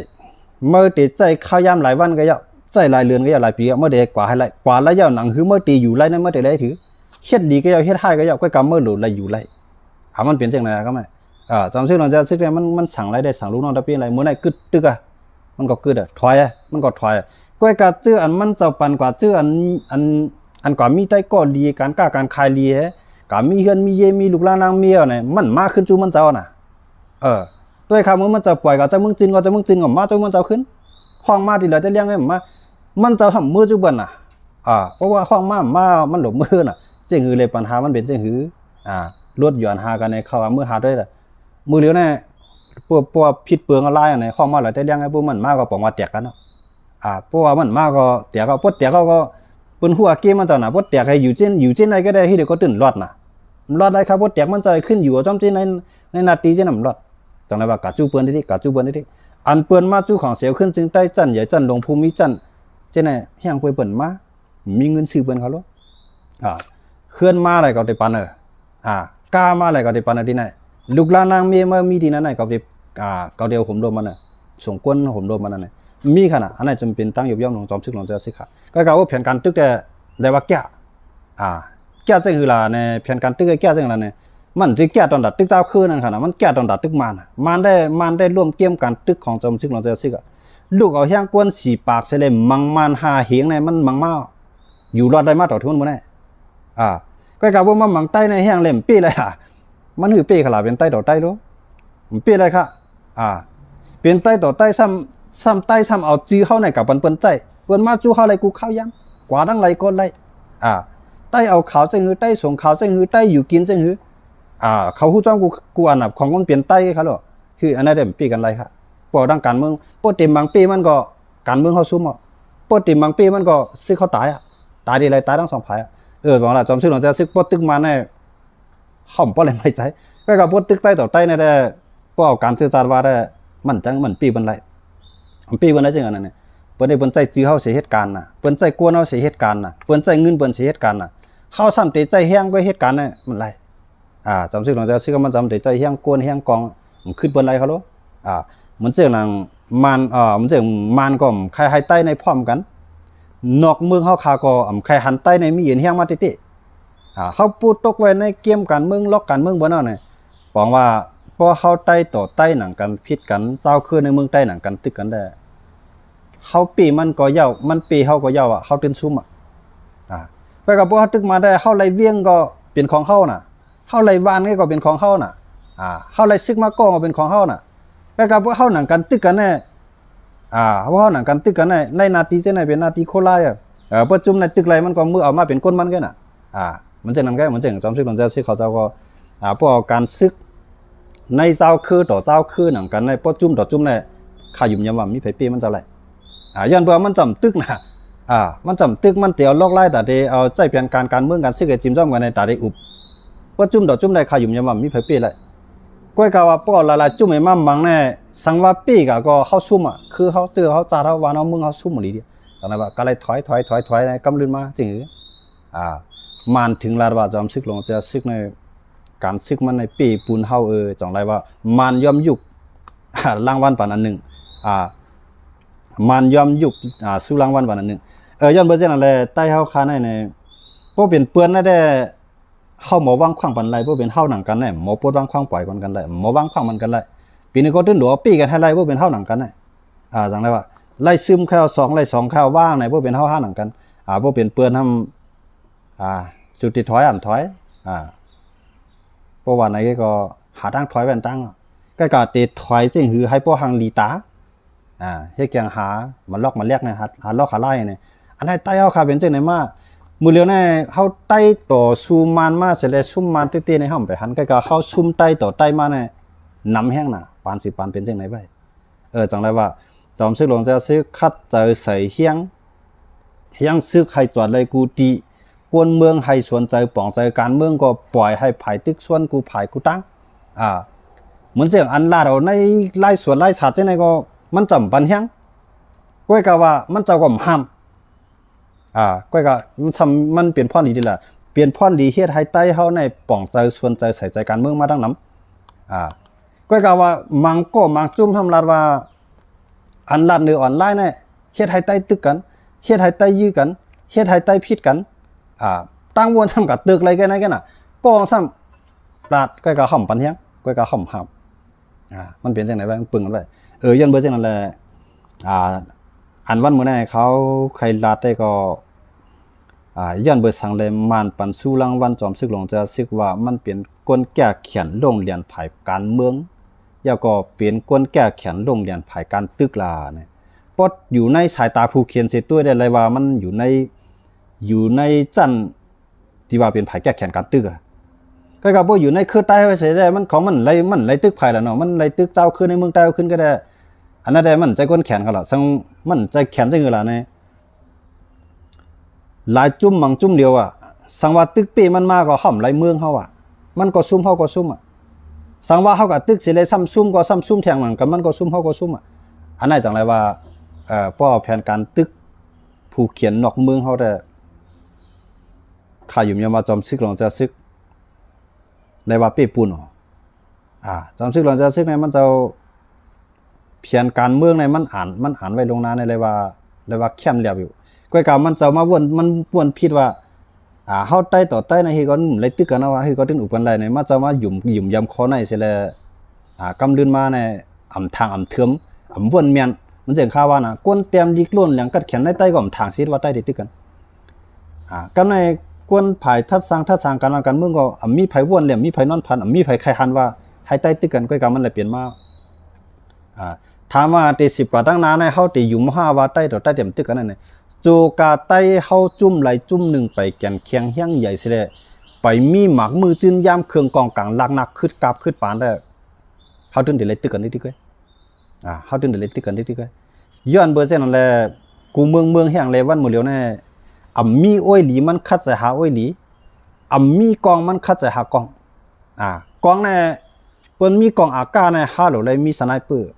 เมื่อตีใจข้าวยามหลายวันก็ยาใจหลายเรือนก็ยาหลายปีเมื่อเด็กกว่าให้ไรกว่าแล้วยาหนังคือเมื่อตีอยู่ไรนั่นเมื่อเด็กไรถือเฮ็ดดีก็ยาเฮ็ดให้ก็ยาก็กำเมื่อหลุดไรอยู่ไรมันเปลี่ยนจังไหนก็ไม่จำชื่อหลังจากซึกเนี่ยมันสั่งไรได้สั่งลูกน้องตะเปียนไรเมื่อไหร่กึดตึกมันก็กึดถอยมันก็ถอยก้อยกาจื้ออันมันจะปันกว่าจื้ออันกว่ามีใต้ก่อลีการกล้าการคายลีกามีเฮือนมีเยมีลูกหลานนางเมียเนี่ยมันมาขึ้นจูมันเจ้าน่ะด้วยคำว่ามันจะปล่อยกับเจ้ามึงจินก็เจ้ามึงจินก็มาเจ้ามันเจ้าขึ้นห้องมาที่เหลือจะเลี้ยงให้มันจะทำมือจุบันน่ะเพราะว่าห้องมามันหลบมือน่ะเจ้าหือเลยปัญหามันเป็นเจ้าหือลดหย่อนหากันในเข้ามือหาด้วยล่ะมือเหลียวเนี่ยพวกผิดเปลืองอะไรในห้องมาเหลือจะเลี้ยงให้พวกมันมากก็ปองมาแตกกันเนาะเพราะว่ามันมากก็แตกก็พดแตกก็เป็นหัวเกมมันต่อหน้าพดแตกให้อยู่เช่นไรก็ได้ที่เดี๋ยวก็ตื่นรอดน่ะรอดได้ครับพดแตกมันจะขึ้นอยู่จอมที่ในนาทีเช่นนั้นรอดจังไรว่ากาจูเปิ้นที่กาจูเปิ้นที่อันเปิ้นมาจูของเสียวขึ้นจึงใต้จันใหญ่จันลงภูมิจันเช่นไหนเฮียงเปิ้นมามีเงินซื้อเปิ้นเขาลูกเคลื่อนมาอะไรก็ได้ปันกล้ามาอะไรก็ได้ปันที่ไหนลูกหลานนางเมียมามีที่นั้นไหนก็ได้ก็เดียวผมโดนมันส่งก้นผมโดนมันนั่นมีขนาดอันไหนจำเป็นตั้งยบย่อมลงจอมซึกลงจะสิขาก็กล่าวว่าแผนการตึกแต่ได้ว่าแก่จังคือล่ะในแผนการตึกแก่จังล่ะเนี่ยมันจะแก่ตอนดัดตึกเจ้าคืนนั่นขนาดมันแก่ตอนดัดตึกมันได้ร่วมเกี่ยมการตึกของจอมซึกลงจะสิกลูกเอาแห้งก้นสีปากเสลมมังมันหาเหียงในมันมังมาอยู่รอดได้มาต่อทุนมื้อนี้ก็กล่าวว่ามันมังใต้ในแห้งเล่มปี้เลยมันคือปี้ขลาเป็นใต้ต่อใต้รู้ปี้อะไรครับเป็นใต้ต่อใต้ซ้ำใต้ซ้ำเอาจีเข้าในกับเปิ้นใจเปิ้นมาจูเข้าไรกูเข้ายังกว่าดังไรก็ไรใต้เอาขาวเจงหือใต้ส่งขาวเจงหือใต้อยู่กินเจงหือเขาฮู้จ้องกูอันดับของคนเปลี่ยนใต้ครับหรอคืออันนั้นเดี๋ยวปีกันไรครับปอดังการเมืองปอเต็มบางปีมันก็การเมืองเขาซุ่มปอเต็มบางปีมันก็ซึกเขาตายตายดีไรตายทั้งสองฝ่ายบอกละจอมซึกหลังจะซึกปอตึกมาในห่อมปออะไรไม่ใจก็กับปอตึกใต้ต่อใต้ในได้ปอการสื่อสารว่าได้มันจังมันปีบันไรปีวันนั้นจังอันนั้นเนี่ยเปิ้นได้เปิ้นใจจื้อเฮาเสียเหตุการณ์น่ะเปิ้นใจกวนเฮาเสียเหตุการณ์น่ะเปิ้นใจเงินเปิ้นเสียเหตุการณ์น่ะเฮาซ้ำใจแห้งก็เหตุการณ์น่ะมันไรจำชื่อหลังจากซื้อมันจำใจแห้งกวนแห้งกองมันขึ้นเปิ้นไรเขาโลมันเจอหนังมันมันเจอมันก็ใครให้ใต้ในพร้อมกันนอกเมืองเฮาคาก็ใครหันใต้ในมีเห็นแห้งมาติเฮาปูตกไว้ในเกมการเมืองล็อกการเมืองบ่เนาะเนี่ยบอกว่าพอเฮาใต้ต่อใต้หนังกันพิษกันเจ้าคือในเมืองใต้หนังกันตึกกันได้เฮาปีมันก็เย้ามันปีเฮาก็เย้าเฮาตื่นซุ่มไปกับพวกเฮาตึกมาได้เฮาไล่เวียงก็เป็นของเฮาน่ะเฮาไล่วานก็เป็นของเฮาน่ะเฮาไล่ซึกมาก็เป็นของเฮาน่ะไปกับพวกเฮาหนังกันตึกกันแน่พวกเฮาหนังกันตึกกันในนาทีเจ้าไหนเป็นนาทีโคไล่ประจุมในตึกไรมันก็มือเอามาเป็นก้นมันกันน่ะมันจะนำแก่มันจะจอมซึกหลังจากซึกเขาเจ้าก็พวกการซึกในเจ้าคือต่อเจ้าคือหนังกันในประจุมต่อจุ่มในขายุ่มยำว่ามีไผปีมันจะไรย้อนเพื่อมันจำตึกนะมันจำตึกมันเตียวลอกไล่แต่เดีเอาใจเปลี่ยนการเมืองการซึกกับจิมจ้อมกันในแต่เดีอุบประจุมต่อจุ่มในขายุ่มยำว่ามีไผปีไรก้อยกาวว่าป้อละจุ่มไอ้มั่มบังในสังว่าปีก็เข้าซุ่มคือเขาเจอเขาจ่าเขาวานเอามึงเขาซุ่มหมดเลยตอนนั้นว่าก็เลยถอยในกำลืนมาจริงหรือมันถึงลาดว่าจอมซึกลงจะซึกในการซึกมันในปีปูนเฮาจังไรว่ามันย่อมยุกรางวัลปานอันหนึ่งมันย่อมยุกสู้รางวัลปานอันหนึ่งย้อนเบอร์เจนั่นแหละใต้เฮาคาใน บ่เป็นเปื้อนนะได้เฮาหมอวางขวางปันไรบ่เป็นเฮาหนังกันแน่หมอปวดวางขวางปล่อยกันได้หมอวางขวางมันกันได้ปีนี้ก็ตึ้นหลัวปี้กันให้ไรบ่เป็นเฮาหนังกันแน่จังได๋ว่าไล่ซึมข้าว2ไล่2ข้าวว่างไหนบ่เป็นเฮาหนังกันบ่เป็นเปื้อนทำจุดที่ถอยอันถอยเพราะว่าไหนก็หาทางถอยแว่นตั้งก็กะติถอยจึงหือให้พวกหังลีตาเฮ็ดจังหามันลอกมันเรียกนะหาลอกหาไล่นี่อันให้ใต้เฮาค่ะเป็นจังได๋มามื้อเลียวแน่เฮาใต้ต่อซูมันมาเสร็จแล้วซุมมันเต้ๆในเฮาไปหันก็เฮาซุมใต้ต่อใต้มาเนี่ยนำแห้งน่ะปานสิปานเป็นจังได๋ไว้จังได๋ว่าจอมซึกหลวงจะซื้อคัดเจอใส่เฮียงซึกให้จอดเลยกูตีกวนเมืองให้สวนใจป่องใจการเมืองก็ปล่อยให้ภายตึกส่วนกูภายกูตั้งเหมือนเสียงอันลาดเอาในไล่สวนไล่สัตว์จังได๋ก็มันจำปันเฮียงก้อยก็ว่ามันเจ้าก็ห้ามก้อยก็มันเปลี่ยนพรดีล่ะเปลี่ยนพรดีเฮ็ดให้ใต้เฮาในป่องใจสวนใจใส่ใจการเมืองมาดังนำก้อยก็ว่ามังจุ่มทำลาดว่าอันลาดในออนไลน์เนี่ยเฮ็ดให้ใต้ตึกกันเฮ็ดให้ใต้ยื้อกันเฮ็ดให้ใต้ผิดกันตั้งวนทำกับตึกอะไรกันไหนกันน่ะก็ซ้ำปราดก้อยก็ห่ำปันเฮียงก้อยก็ห่ำหับมันเป็นจังได๋บ้างปึงกันไว้ย้อนเบิ่งจังนั้นแหละอันวันมื้อนั้นเขาใครลาดได้ก็ย้อนเบิ่งสังเลยมานปันสู้รางวัลจอมศึกหลวงจะซึกว่ามันเป็นกลแก้เขียนโรงเรียนภายการเมืองแล้วก็เป็นกลแก้เขียนโรงเรียนภายการตึกลาเนี่ยปดอยู่ในสายตาผู้เขียนเสียตัวได้เลยว่ามันอยู่ในจันที่ว่าเป็นภายแก้เขียนการตึกก็บ่อยู่ในคือใต้ไว้เสียได้มันของมันไล่ตึกภายแล้วเนาะมันไล่ตึกเจ้าขึ้นในเมืองใต้ขึ้นก็ได้อันนั้นได้มันใจก้นแขนเขาล่ะซังมันใจแขนจังล่ะในหลายจุ่มมังจุ่มเดียวสังว่าตึกปีมันมาก็ห่อมไหลเมืองเฮามันก็ซุ่มเฮาก็ซุ่มสังว่าเฮาก็ตึกสิเลยซ้ำซุ่มก็ซ้ำซุ่มแทงมันก็มันก็ซุ่มเฮาก็ซุ่มอันนั้นจังได๋ว่าป้อแผนการตึกผู้เขียนนอกเมืองเฮาได้ข้าอยู่ยามว่าจอมซึกหลวงจะซึกได้ว่าเป้ปูนจอมซึกหลวงจะซึกในมันเจ้าเพียนการเมืองในมันอ่านไว้ลงหน้าในเลยว่าเข้มแล้วอยู่ก้อยกามันเจ้ามาวนผิดว่าเฮาใต้ต่อใต้ในเฮก็เลยตึกกันว่าเฮก็ตึงอุปันไดในมาเจ้ามาหยุ่มยำคอในเสิแลกำลืนมาในอำทางอำเทิมวนเมียนมันจังค่าว่าน่ะก้นเตรียมยิกล้นหยังกัดแขนในใต้ก็อำทางซิดว่าใต้ได้ตึกกันกำในกวนภายทัดสร้างการเมืองก็มีไผวนเหลี่ยมมีไผนอนพันมีไผใครหันว่าให้ใต้ตึกกันก้อยกามันเลยเปลี่ยนมาถามว่าตี10กว่าตั้งนานให้เฮาตีอยู่ม5ว่าใต้ต่อใต้เต็มตึกกันนั่นน่ะโจกาใต้เฮาจุ่มไหลจุ่ม1ไปแก่นเคียงเฮียงใหญ่สิแลไปมีหมักมือจืนยามเครื่องกองกลางลักนักขึ้นกาบขึ้นปานได้เฮาตึงได้เลยตึกกันนิดๆก้อยเฮาตึงได้เลยตึกกันนิดๆก้อยย้อนเบอร์เส้นนั่นแหละกูเมืองแห่งเลยวันมื้อเหลียวแน่มีอ้อยหลีมันคัดใส่หาอ้อยหลีมีกองมันคัดใส่หากองกองแน่เปิ้นมีกองอากาศในฮาโหลเลยมีสไนเปอร์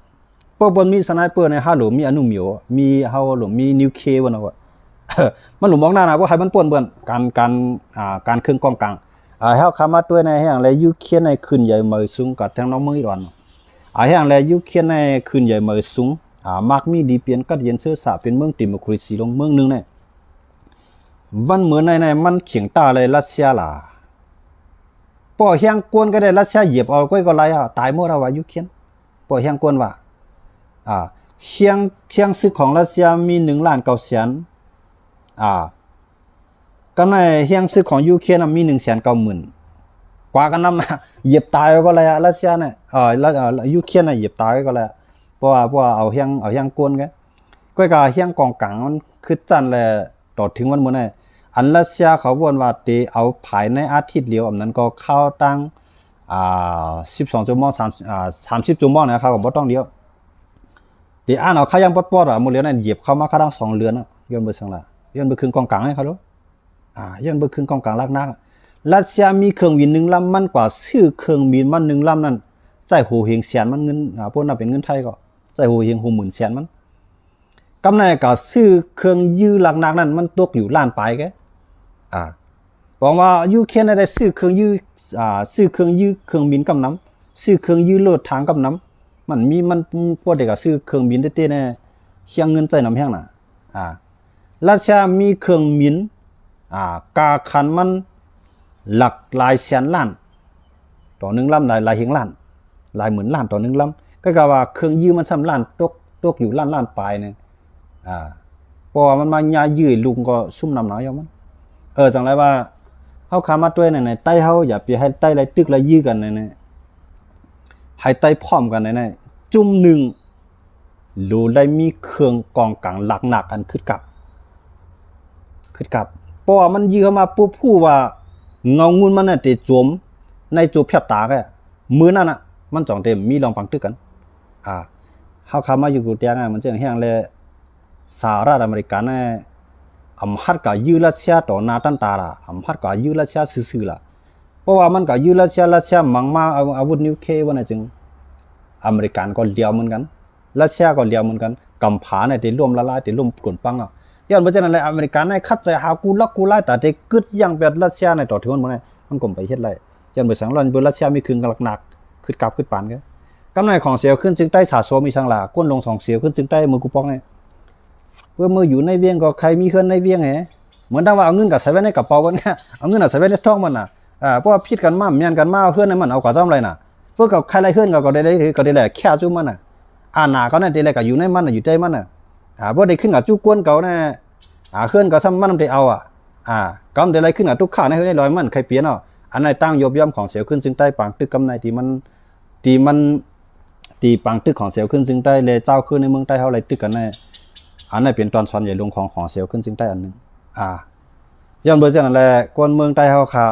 บนมีสไนเปอร์ในฮาโหลมีอนุมิโอมีเฮาโหลมีนิวเคลียร์บ่เนาะมันหลุมมองหน้านะว่าให้มันป่วนเบิ่นการเครื่องกองกลางเฮาคามาด้วยในแห่งเลยยูเคลียร์ในคืนใหญ่เมยสูงกับทางน้องเมืองอีดอนแห่งเลยยูเคลียร์ในคืนใหญ่เมยสูงมักมีดีเปลี่ยนกัดเย็นเสื้อสาเป็นเมืองดิโมคราซีลงเมืองนึงเนี่ยวันเหมือนในมันเขียงตาเลยรัสเซียล่ะป่อแห่งกวนก็ได้รัสเซียเหยียบเอาก้อยก็ไหลตายหมดแล้วว่ายูเคลียร์ป่อแห่งกวนว่าเชียงซึกของรัสเซียมี1.9 ล้านกำในเชียงซึกของยูเครนมี190,000กว่ากันนำเหยียบตายก็เลยรัสเซียเนี่ยแล้วยูเครนเหยียบตายก็เลยเพราะว่าเอาเฮียงกวนก็เฮียงกองกลางมันคือจันแลต่อถึงวันมื้อนั้นอันรัสเซียเขาบ่นว่าติเอาภายในอาทิตย์เดียวอันนั้นก็เข้าตั้ง12ชั่วโมง30ชั่วโมงนะครับก็บ่ต้องเดียวตีอ่านเอาขายังปอดหมดแล้วนั่นเหยียบเข้ามาข้าง2เรือนย้อนเบอร์สังละย้อนเบอร์ครึ่งกองกลางให้เขาดูย้อนเบอร์ครึ่งกองกลางลักนักรัสเซียมีเครื่องบิน1ลำมันกว่าซื้อเครื่องบินมัน1ลำนั่นใจโหเฮงแสนมันเงินพวกนั้นเป็นเงินไทยก็ใจโหเฮง60,000แสนมันกำไรก็ซื้อเครื่องยื้อลักนักนั่นมันตกอยู่ล้านปลายแกบอกว่ายูเครนได้ซื้อเครื่องยื้อเครื่องบินกำน้ำซื้อเครื่องยื้อรถทางกำน้ำมันพวกเด็กก็ซื้อเครื่องบินเต้ๆเนี่ยเชียงเงินใจน้ำแห้งน่ะรัสเซียมีเครื่องบิน กาคันมันหลักหลายแสนล้านต่อ1ลำหลายเฮงล้านหลายหมื่นล้านต่อ1ลำก็กะว่าเครื่องยืมมันซ้ำล้านตกอยู่ล้านปลายนึงเพราะว่ามันมาญายื้อลุงก็ซุ่มนำหนาวอย่างมันจังไรว่าเฮาขามาด้วยในใต้เฮาอย่าไปให้ใต้ไรตึกไรยื้อกันในให้ใต้พร้อมกันในจุ่มหนึ่งหรูได้มีเครื่องกองกลางหลักหนักอันขึ้นกับเพราะว่ามันยื้อเข้ามาปุ๊บผู้ว่าเงางุนมันน่ะติจมในจูบแผบตาแค่มื้อนั้นน่ะมันจ่องเต็มมีลองปังตึกกันเฮาขามาอยู่กูเตียงมันจังแฮงเลยสหรัฐอเมริกาเนี่ยอำฮัดกับยูรัสเซียต่อนาตันตาละอำฮัดกับยูรัสเซียซื่อๆละเพราะว่ามันกับยูรัสเซียมังมาอาวุธนิวเคลียร์วันนั้นจึงอเมริกันก็เลี้ยวเหมือนกันรัสเซียก็เลี้ยวเหมือนกันกำผาเนี่ยที่ร่วมละลายที่ร่วมกลุ่นปังย้อนเพราะฉะนั้นเลยอเมริกันเนี่ยคัดใจหากูลักกูไล่แต่ที่กึศยังแบบรัสเซียในต่อถึงมันมันกลมไปเฮ็ดไรย้อนไปสังหารรัสเซียมีคืนกลักหนักขึ้นกับขึ้นปานกันกำไรของเสียวขึ้นจึงใต้สาโซมีสังหลาก้นลงสองเสียวขึ้นจึงใต้มือกูป้องเนี่ยเมื่ออยู่ในเวียงก็ใครมีเงินในเวียงไงเหมือนดังว่าเอาเงินกับใส่ไว้ในกระเป๋ากันเนี่ยเอาเงินใส่ไว้ในท้องมันเพราะว่าพิดกันมาเมียนกันมาเพื่อนในมันเอากว่าจ้อมอะไรเพื่อกับใครไรเพื่อนก็ได้แหละแค่จุ่มมันหนาเขาเนี่ยได้แหละกับอยู่ในมันอยู่ใจมันเพราะได้ขึ้นกับจุกกวนเขาเนี่ยเพื่อนก็ซ้ำมันได้เอาก็ได้ไรขึ้นกับทุกข้าในเฮ้ยลอยมันใครเปลี่ยนอันไหนตั้งยบย่อมของเสียวขึ้นซึ่งใต้ปังตึกกำในที่ปังตึกของเสียวขึ้นซึ่งใต้เลยเจ้าขึ้นในเมืองใต้เขาอะไรตึกกันในอันนี้เป็นตอนสอนใหญ่ลงของเสียวขึ้นซึ่งใต้อันนึงย้อนโดยเช่นนั้นแหละคนเมืองใต้เขาค่ะ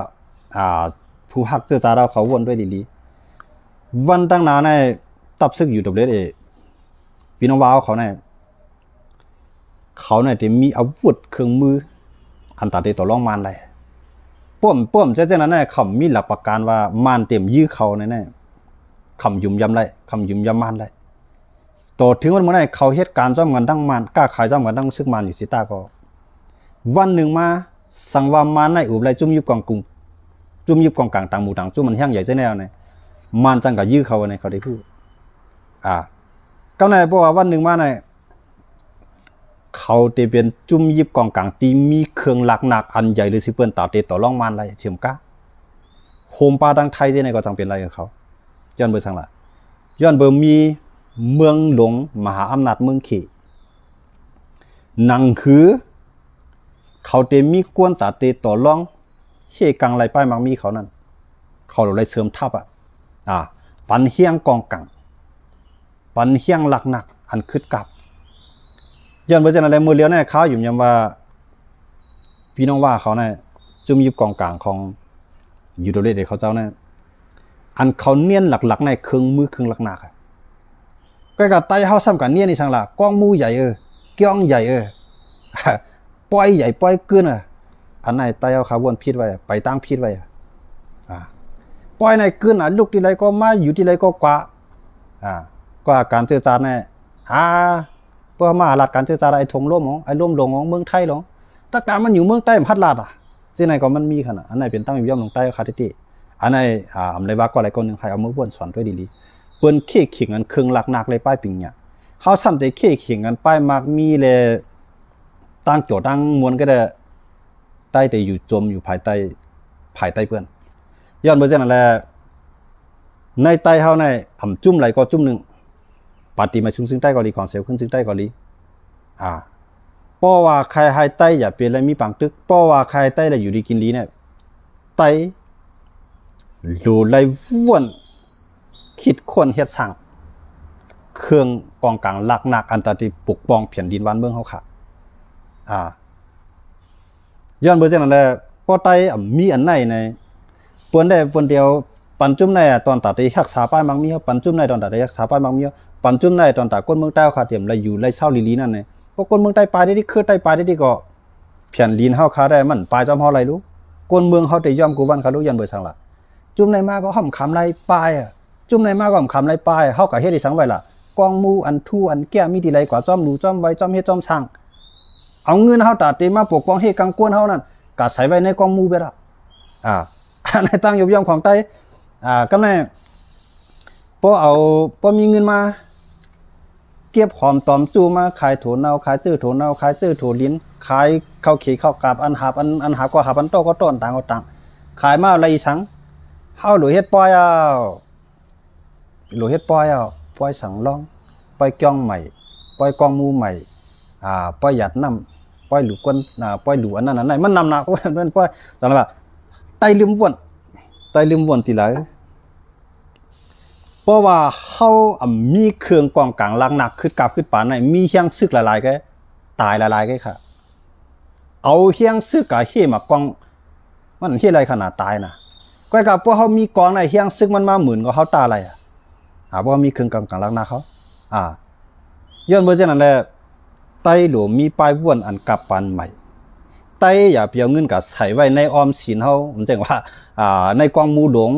ผู้ฮักเจอจาเราเขาวนด้วยดีๆวันตั้งนานในตับซึกอยู่กับเอพี่น้องว้าวเขาเนี่ยที่มีอาวุธเครื่องมืออันตรายต่อรองมันเลยป้อมเช่นนั้นเนี่ยเขามีหลักประกันว่ามันเต็มยื้อเขาเนี่ยคำยุ่มยำไรคำยุ่มยำมันไรต่อถึงวันเมื่อไหร่เขาเหตุการณ์จ้อมกันตั้งมันกล้าขายจ้อมกันตั้งซึกมันอยู่สิตาก็วันหนึ่งมาสังวามันในอุบไรจุ่มยุบกองกุ้งจุ่มยุบกองกลางต่างหมู่ต่างจุ่มมันแห้งใหญ่เจ้าแนวเนี่ยมันจังกับยื้อเขาในเขาได้พูดก็ในบอกว่าวันหนึ่งมาในเขาจะเป็นจุ่มยิบกองกลางที่มีเครื่องหลักหนักอันใหญ่หรือสิเปิ้นต่อเตต่อร่องมันไรเชื่อมก้าโฮมปลาดังไทยเจ้าในก็จังเป็นไรกับเขาย้อนเบอร์สังละย้อนเบอร์มีเมืองหลวงมหาอำนาจเมืองขี่นังคือเขาเตมีกวนตาเตต่อร่องเฮกังไรป้ายมังมีเขานั่นเขาเลยเสริมทับปันเฮียงกองกังปันเฮียงหลักหนักอันคึดกับย้อนไปจากอะไรมือเลี้ยวเนี่ยเขาอยู่ยำว่าพี่น้องว่าเขาเนี่ยจุ่มยิบกองกลางของยูโดเรตเขาเจ้าเนี่ยอันเขาเนียนหลักๆในเครื่องมือเครื่องหลักหนักก็กับไตเขาซ้ำกับเนียนนี่สังละกองมูใหญ่เกี้ยงใหญ่ปล่อยใหญ่ปล่อยเกินอันไหนไตเขาขาวนพิษไว้ไปตั้งพิษไว้ปล่อยในเกินลูกที่ไรก็มาอยู่ที่ไรก็กว่าการเจรจาเนี่ยเพื่อมาหลักการเจรจาไอ้ทงล่มของไอ้ล่มหลงของเมืองไทยหรอถ้าการมันอยู่เมืองใต้พัดลาดที่ไหนก็มันมีขนาดอันไหนเป็นตั้งอยู่ย่อมลงใต้คาทิติอันไหนอะไรบ้าก็อะไรก็หนึ่งใครเอามือบ้วนสอนด้วยดีๆเปิ้นเข่ขิงกันเครื่องหลักหนักเลยป้ายปิงเนี่ยเขาซ้ำแต่เข่ขิงกันป้ายมากมีเลยตั้งโจตั้งมวลก็ได้ใต้แต่อยู่จมอยู่ภายใต้เปิ้นย้อนเบอร์เจนั่นแหละในใต้เขาในจุ่มไหลก็จุ่มหนึ่งปฏิมาชุ่มซึ่งใต้เกาหลีของเซลขึ้นซึ่งใต้เกาหลีเพราะว่าใครให้ใต้อย่าเปลี่ยนอะไรมีปังตึกเพราะว่าใครใต้อะไรอยู่ดีกินลีเนี่ยใต้หลูไรว่นคิดคนเฮ็ดสั่งเครื่องกองกลางหลักหนักอันตรายปกป้องแผ่นดินวันเมืองเขาค่ะย้อนเบอร์เจนั่นแหละพอใต้มีอันไหนในเปิ้นได้เปิ้นเดียวปันจุ่มในตอนตัดที่รักษาป้ายมังมีปันจุ่มในตอนตัดที่รักษาป้ายมังมีปันจุ่มในตอนตัดก้นเมืองใต้ขาเทียมไรอยู่ไรเศร้าลีนั่นเนี่ยพวกก้นเมืองใต้ปลายได้คือใต้ปลายได้ก็เพียนลีนเฮาคาได้มันปลายจอมเฮาไรรู้ก้นเมืองเฮาแต่ย่อมกูบ้านเขารู้ยันเบอร์สังละจุ่มในมาก็ห่อมคำไรปลายจุ่มในมาก็ห่อมคำไรปลายเฮากับเฮ็ดได้สังไว้ล่ะกองมูอันทูอันแก้มีดีไรกว่าจอมหลูจอมไว้จอมเฮ็ดจอมช่างเอาเงินเฮาตัดตีมาปกป้องเฮ็ดกังกวนเฮานั่นก็ใส่ไว้ในกองมูไปละในตั้งยบย่อมของใต้ก็แม่พอมีเงินมา เก็บหอมตอมจูมาขายโถเนาขายจื้อโถเนาขายจื้อโถลิ้นขายข้าวขี่ข้าวกาบอันหาบอันหาบก็หาบอันโตก็ต้นต่างก็ต่างขายมาอะไรอีสังเฮาหลุยเฮ็ดปอยเอาหลุยเฮ็ดปอยเอาปอยสังล่องปอยจ้องใหม่ปอยกองมูใหม่ปอยหยัดน้ำปอยหลูกก้นปอยหลูอันนั้นอันไหนมันนำหนักเพื่อนปอยจังไรแบบไตลืมวนทีไรเพราะว่าเขามีเครื่องกองกลางลักหนักขึ้นกับขึ้นป่านในมีเฮียงซึกหลายๆก็ตายหลายๆก็ค่ะเอาเฮียงซึกกับเฮียมากองมันเฮียอะไรขนาดตายนะก็กับพวกเขามีกองในเฮียงซึกมันมาหมื่นก็เขาตายอะไรเพราะมีเครื่องกองกลางลักหนักเขาย้อนเบอร์เช่นนั้นแหละไตหลวงมีปลายวนอันกับปันใหม่ไตอย่าเปียวเงินกับใส่ไว้ในออมสินเขาผมจะว่าในกองมูหลวง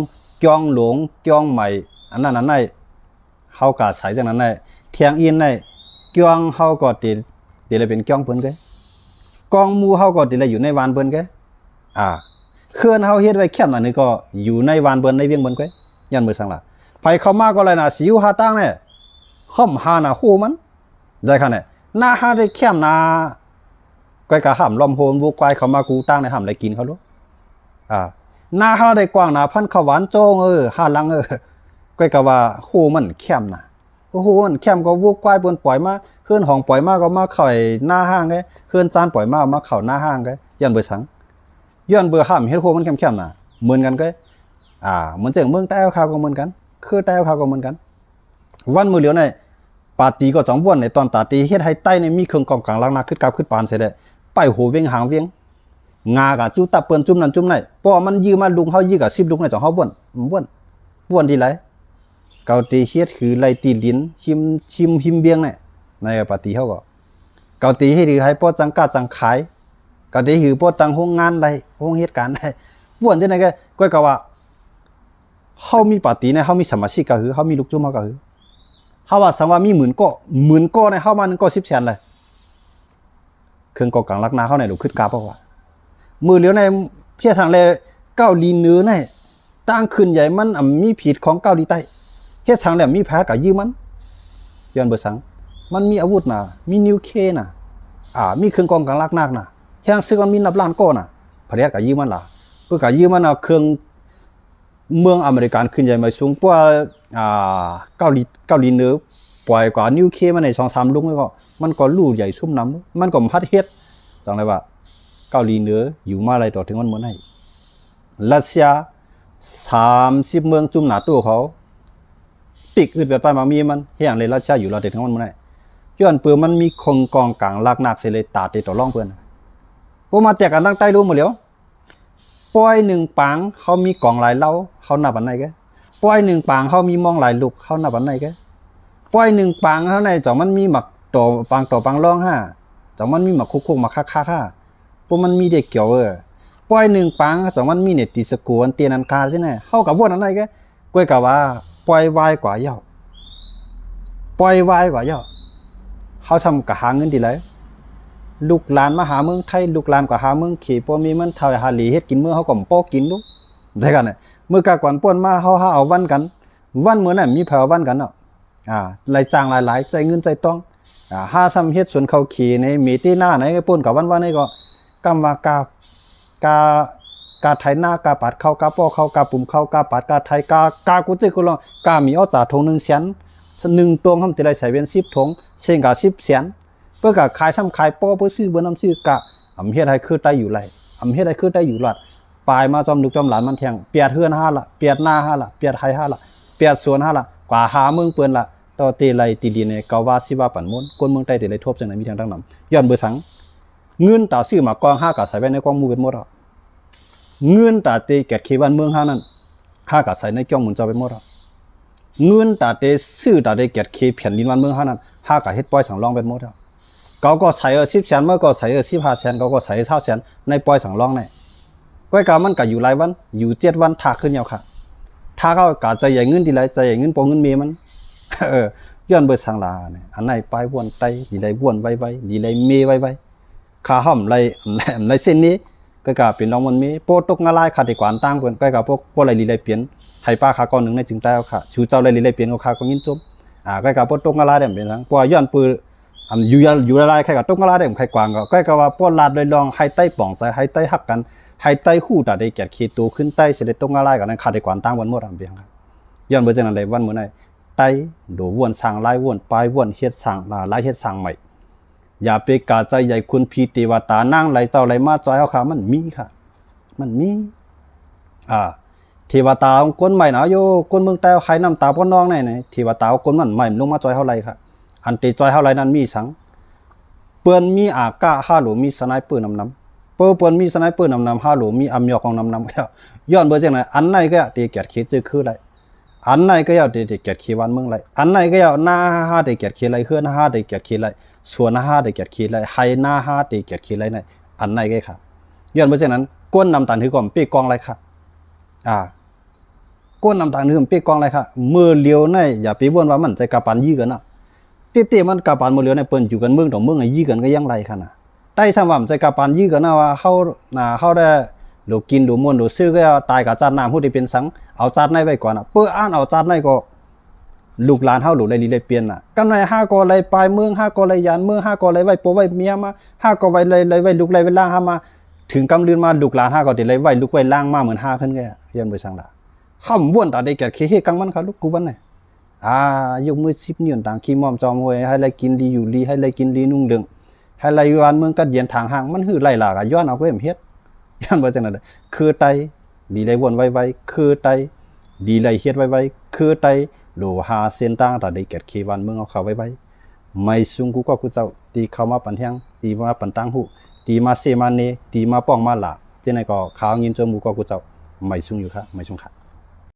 จองหลวงจองใหม่อันนั้นในเขากาใส่จากนั้นในเทียงอินในจองเขาก็ตีเลยเป็นจองเพิ่นก็กองมูเขาก็ตีเลยอยู่ในวานเพิ่นก็เคลื่อนเขาเฮ็ดไว้แคบหน่อยนึงก็อยู่ในวานเพิ่นในเวียงเพิ่นก็ยันมือสั่งละไปเข้ามาก็เลยนะสิวหาตั้งเนี่ยห้อมหาหน้าคู่มันได้ค่ะเนี่ยหน้าหาได้แคบหน้าก็กะห้ามลอมโฮมวัวควายเขามากูตั้งในห้ามได้กินเขาลูกหน้าหาได้กว้างหน้าพันขวานโจ้งห้าลังก็กะว่าคู่มันแคบนะโอ้โหมันแคบก็วัวควายบนปล่อยมาเคลื่อนห้องปล่อยมาก็มาเข่าหน้าห้างไงเคลื่อนจานปล่อยมาเข่าหน้าห้างไงยันเบอร์สังย้อนเบอร์ห้ามเฮ็ดคู่มันแคบนะเหมือนกันก็เหมือนเจ้าเมืองใต้ข้าวก็เหมือนกันคือใต้ข้าวก็เหมือนกันวันมือเหลียวในปาตีก็จ้องบ้วนในตอนตาตีเฮ็ดให้ใต้ในมีเครื่องกองกลางลักหนักขึ้นกับขึ้นปานเสร็จได้ไปโหเวียงหางเวียงงากะจุตาเปิ้นจุ่มนั่นจุ่มไหนเพราะมันยืมมาลุงเฮายื้อกับ10ลุงในจ้องเฮาบ้วนที่ไรเกาตีเฮ็ดคือไล่ตีลิ้นชิมหิมเบียงเนี่ยในปาตีเฮาก็เกาตีให้ถือให้ป้อจังกาจังขายเกาตีหือป้อตังโรงงานใดโรงเหตุการณ์ใดบ้วนจังได๋ก็ว่าเฮามีปาตีเนี่ยเฮามีสมาชิกก็คือเฮามีลูกจุ่มเฮาก็คือเฮาว่าสังว่ามีหมื่นก็ในเฮามา1ก็10แสนเลยเครื่องกองกลางลักนาเฮาในดูขึ้นกาเพราะว่ามือเหลียวในเพียทางแลเกาหลีเหนือในตั้งขึ้นใหญ่มันมีผิดของเกาหลีใต้เฮ็ดทางแหลมมีแพ้กับยืมมันย้อนเบอร์สังมันมีอาวุธน่ะมีนิวเคลียร์น่ะมีเครื่องกองกลางลักนักน่ะแฮงซึ่งมันมีนับล้านก้อนน่ะประเทศกับยืมมันล่ะเพื่อกับยืมมันเครื่องเมืองอเมริกันขึ้นใหญ่มาสูงกว่าเกาหลีเหนือปล่อยกว่านิวเคลียร์มาใน2-3 ลูกก็มันก็ลูกใหญ่ซุ่มน้ำมันก็พัดเฮ็ดจังได๋ว่าเกาหลีเหนืออยู่มาอะไรต่อถึงมันเหมือนให้รัสเซีย30เมืองจุ่มหนาตู้เขาปิกอึดแบบไปมามีมันเฮียงเลยรัสเซียอยู่เราเด็ดทั้งมันเหมือนให้ย้อนเปือมันมีคงกองกลางลากนักเสเลยตาติดต่อร่องเพื่อนพวกมาแตกกันตั้งใต้รู้หมดแล้วปอย1ปังเขามีกองหลายเล่าเขานับอันไหนแกปอย1ปังเขามีมองหลายลูกเขานับอันไหนแกปอย1ปังเขาในจ่อมันมีหมักต่อปังร่อง5จ่อมันมีหมักคุกหมักค่าพวกมันมีเด็กเกี่ยวปอย1ปังจ่อมันมีเน็ตติสกูอันเตียนอันคาใช่ไหมเขากับวนอันไหนแกก้อยกับว่าปล่อยวายกว่าเย่าเขาทำกับหาเงินดีเลยลูกหลานมาหาเมืองไทยลูกหลานกับหาเมืองขี่ปอมีมันเท่าหาหลีเฮ็ดกินเมื่อเขาก็ปอกินดูได้กันเนี่ยเมื่อกาก่อนป่วนมาเขาหาเอาวันกันวันเมื่อนั้นมีแผ่ววันกันเนาะรายจ้างหลายใจเงินใจต้องหาซ้ำเฮ็ดสวนเขาขี่ในเมตีหน้าไหนป่วนกับวันนี้ก็กำว่ากาไทยหน้ากาปัดเข้ากาป้อเข้ากาปุ่มเข้ากาปัดกาไทยกากูเจกูลองกามีอ้อจ่าทง1 แสน1 ตวงทำจะได้ใส่เวียน10 ถงเช่นกา10 แสนเพื่อกะขายซ้ำขายป้อเพื่อซื้อเบอร์น้ำซื้อกะเฮ็ดให้คือได้อยู่ไรเฮ็ดให้คือได้อยู่หลัดปลายมาจอมลูกจอมหลานมันแทงเปียดเฮือน5ละเปียดหน้า5ละเปียดไทย5ละเปียดสวน5ละกว่าหาเมืองเปิ้นละต่อเตไลตีดีในเกาว่าสิว่าปั่นม้วนคนเมืองใต้เตไลทบจังไหนมีทางดังนำย้อนเบอร์สังเงินตาซื้อมากอง5กะใส่ไว้ในกองมูเป็นหมดเงินตาเตแกดเขวันเมือง5นั้น5กะใส่ในจ้องหมุนเจ้าไปหมดเงินตาเตซื้อตาเตแกดเขแผ่นดินวันเมือง5นั้น5กะเฮ็ดปล่อยสังรองเป็นหมดเขาก็ใส่10 แสนเมื่อก็ใส่15 แสนเขาก็ใส่20 แสนในปล่อยสังรองในก้อยกามันก็อยู่หลายวันอยู่7 วันทาขึ้นยาวค่ะถ้าเขากะใจใหญ่เงินดีไรใจใหญ่เงินปอเงินเมมันย้อนเบอร์สังลาเนี่ยอันไหนปลายวนไตดีไรวนไวดีไรเมไวขาห่อมไรเส้นนี้ก็กะเป็นน้องมันมีโปตกงาลายขาดอีกกว่าตั้งเพิ่นก็กะพวกอะไรลีไรเปลี่ยนไทยป้าขาก้อนหนึ่งในจึงใต้เอาค่ะชูเจ้าไรลีไรเปลี่ยนเอาขาก็ยินจม ก็กับปตงกะลาเดมเป็นสังปัวย้อนปืออยู่ละลายใครกับตงกะลาเดมใครกวางก็กับว่าปวลาดเลยลองให้ใต้ป่องใส่ให้ใต้หักกันให้ใต้หู้ตาได้แก่ขีดตัวขึ้นใต้เสด็จตงกะลากันนั้นขาดได้กวานตั้งวันหมดอันเบียงครับย้อนเบอร์จังนั้นเลยวันมื้อไหนใต้ดูวนสร้างลายวนปลายวนเฮ็ดสร้างลายเฮ็ดสร้างใหม่อย่าไปกาใจใหญ่คุณพีเทวตานั่งไหลเจ้าไหลมาจอยเฮาค่ะมันมีค่ะมันมีเทวตาคนใหม่นะโยคนเมืองใต้ใครน้ำตาพ่อน้องไหนเทวตาคนมันใหม่ลงมาจอยเฮาไหลค่ะอันตีจอยเฮาไหลนั้นมีสังเปิ้นมีอากาฮาโหลมีสไนเปอร์นำเปิ้นมีสไนเปอร์นำฮาโหลมีอัมยอกของนำก็ย้อนเบอร์จังไหนอันไหนก็ตีเกียรติจื้อคือไรอันไหนก็要ตีเกียรติวันเมืองไรอันไหนก็要หน้า5ตีเกียรติไรเฮือน5ตีเกียรติไรส่วน5ตีเกียรติไรไฮหน้า5ตีเกียรติไรไหนอันไหนก็ค่ะย้อนเบอร์จังนั้นก้นนำตันถือก่อนปีกองไรค่ะก้นนำตันถือปีกองไรค่ะมือเลี้ยวในอย่าไปว่นว่ามันใจกะปันยี่กันนะเตี้ยมันกะปันมือเลี้ยวในเปิ้นอยู่กันเมืองต่อเมืองไอ้ยี่กันก็ยังไรค่ะนะได้ซ้ำว่าใจกะปันยี่กันนะว่าเฮาได้หลูกินหลูม่วนหลูซื้อก็ตายกับจานน้ำผู้ที่เป็นสังเอาจานในไว้ก่อนน่ะเปิ้นอ่านเอาจานในก็ลูกหลานเฮาหลูเลยลีเลยเปลี่ยนน่ะกำไร5ก็เลยปลายเมือง5ก็เลยยานเมือง5ก็เลยไว้ปไว้เมียมา5ก็ไว้เลยไว้ลูกเลยไว้ล่างหามาถึงกำลืนมาลูกหลาน5ก็ได้เลยไว้ลูกไว้ล่างมาเหมือน5ขึ้นแกยันบ่สังละห้ำว่นตาได้แก่เคกังมันค่ะลูกกูวันไหนยกมือ10 นิ้วต่างขี้มอมจอมวยให้ไรกินดีอยู่ดีให้ไรกินดีนุ่งดึงให้ไรวันเมืองกัดเย็นทางห่างมันหื้อไล่ลากย้อนเอาก็เอ็มเฮ็ดย้อนบ่จังนั้นคือไตดีไรวนไว้คือไตดีไรเฮ็ดไว้คือไตโลหาเส้นต่างตาได้แก่เควันเมืองเอาเข้าไว้ไม่ซุงกูก็กูเจ้าตีเข้ามาปันเฮียงตีมาปันตังหูตีมาเซมาเนตีมาป้องมาหลาเจไหนก็ขาวยินจมูกก็กูเจ้าไม่ซุงอยู่ค่ะไม่ซุงค่ะ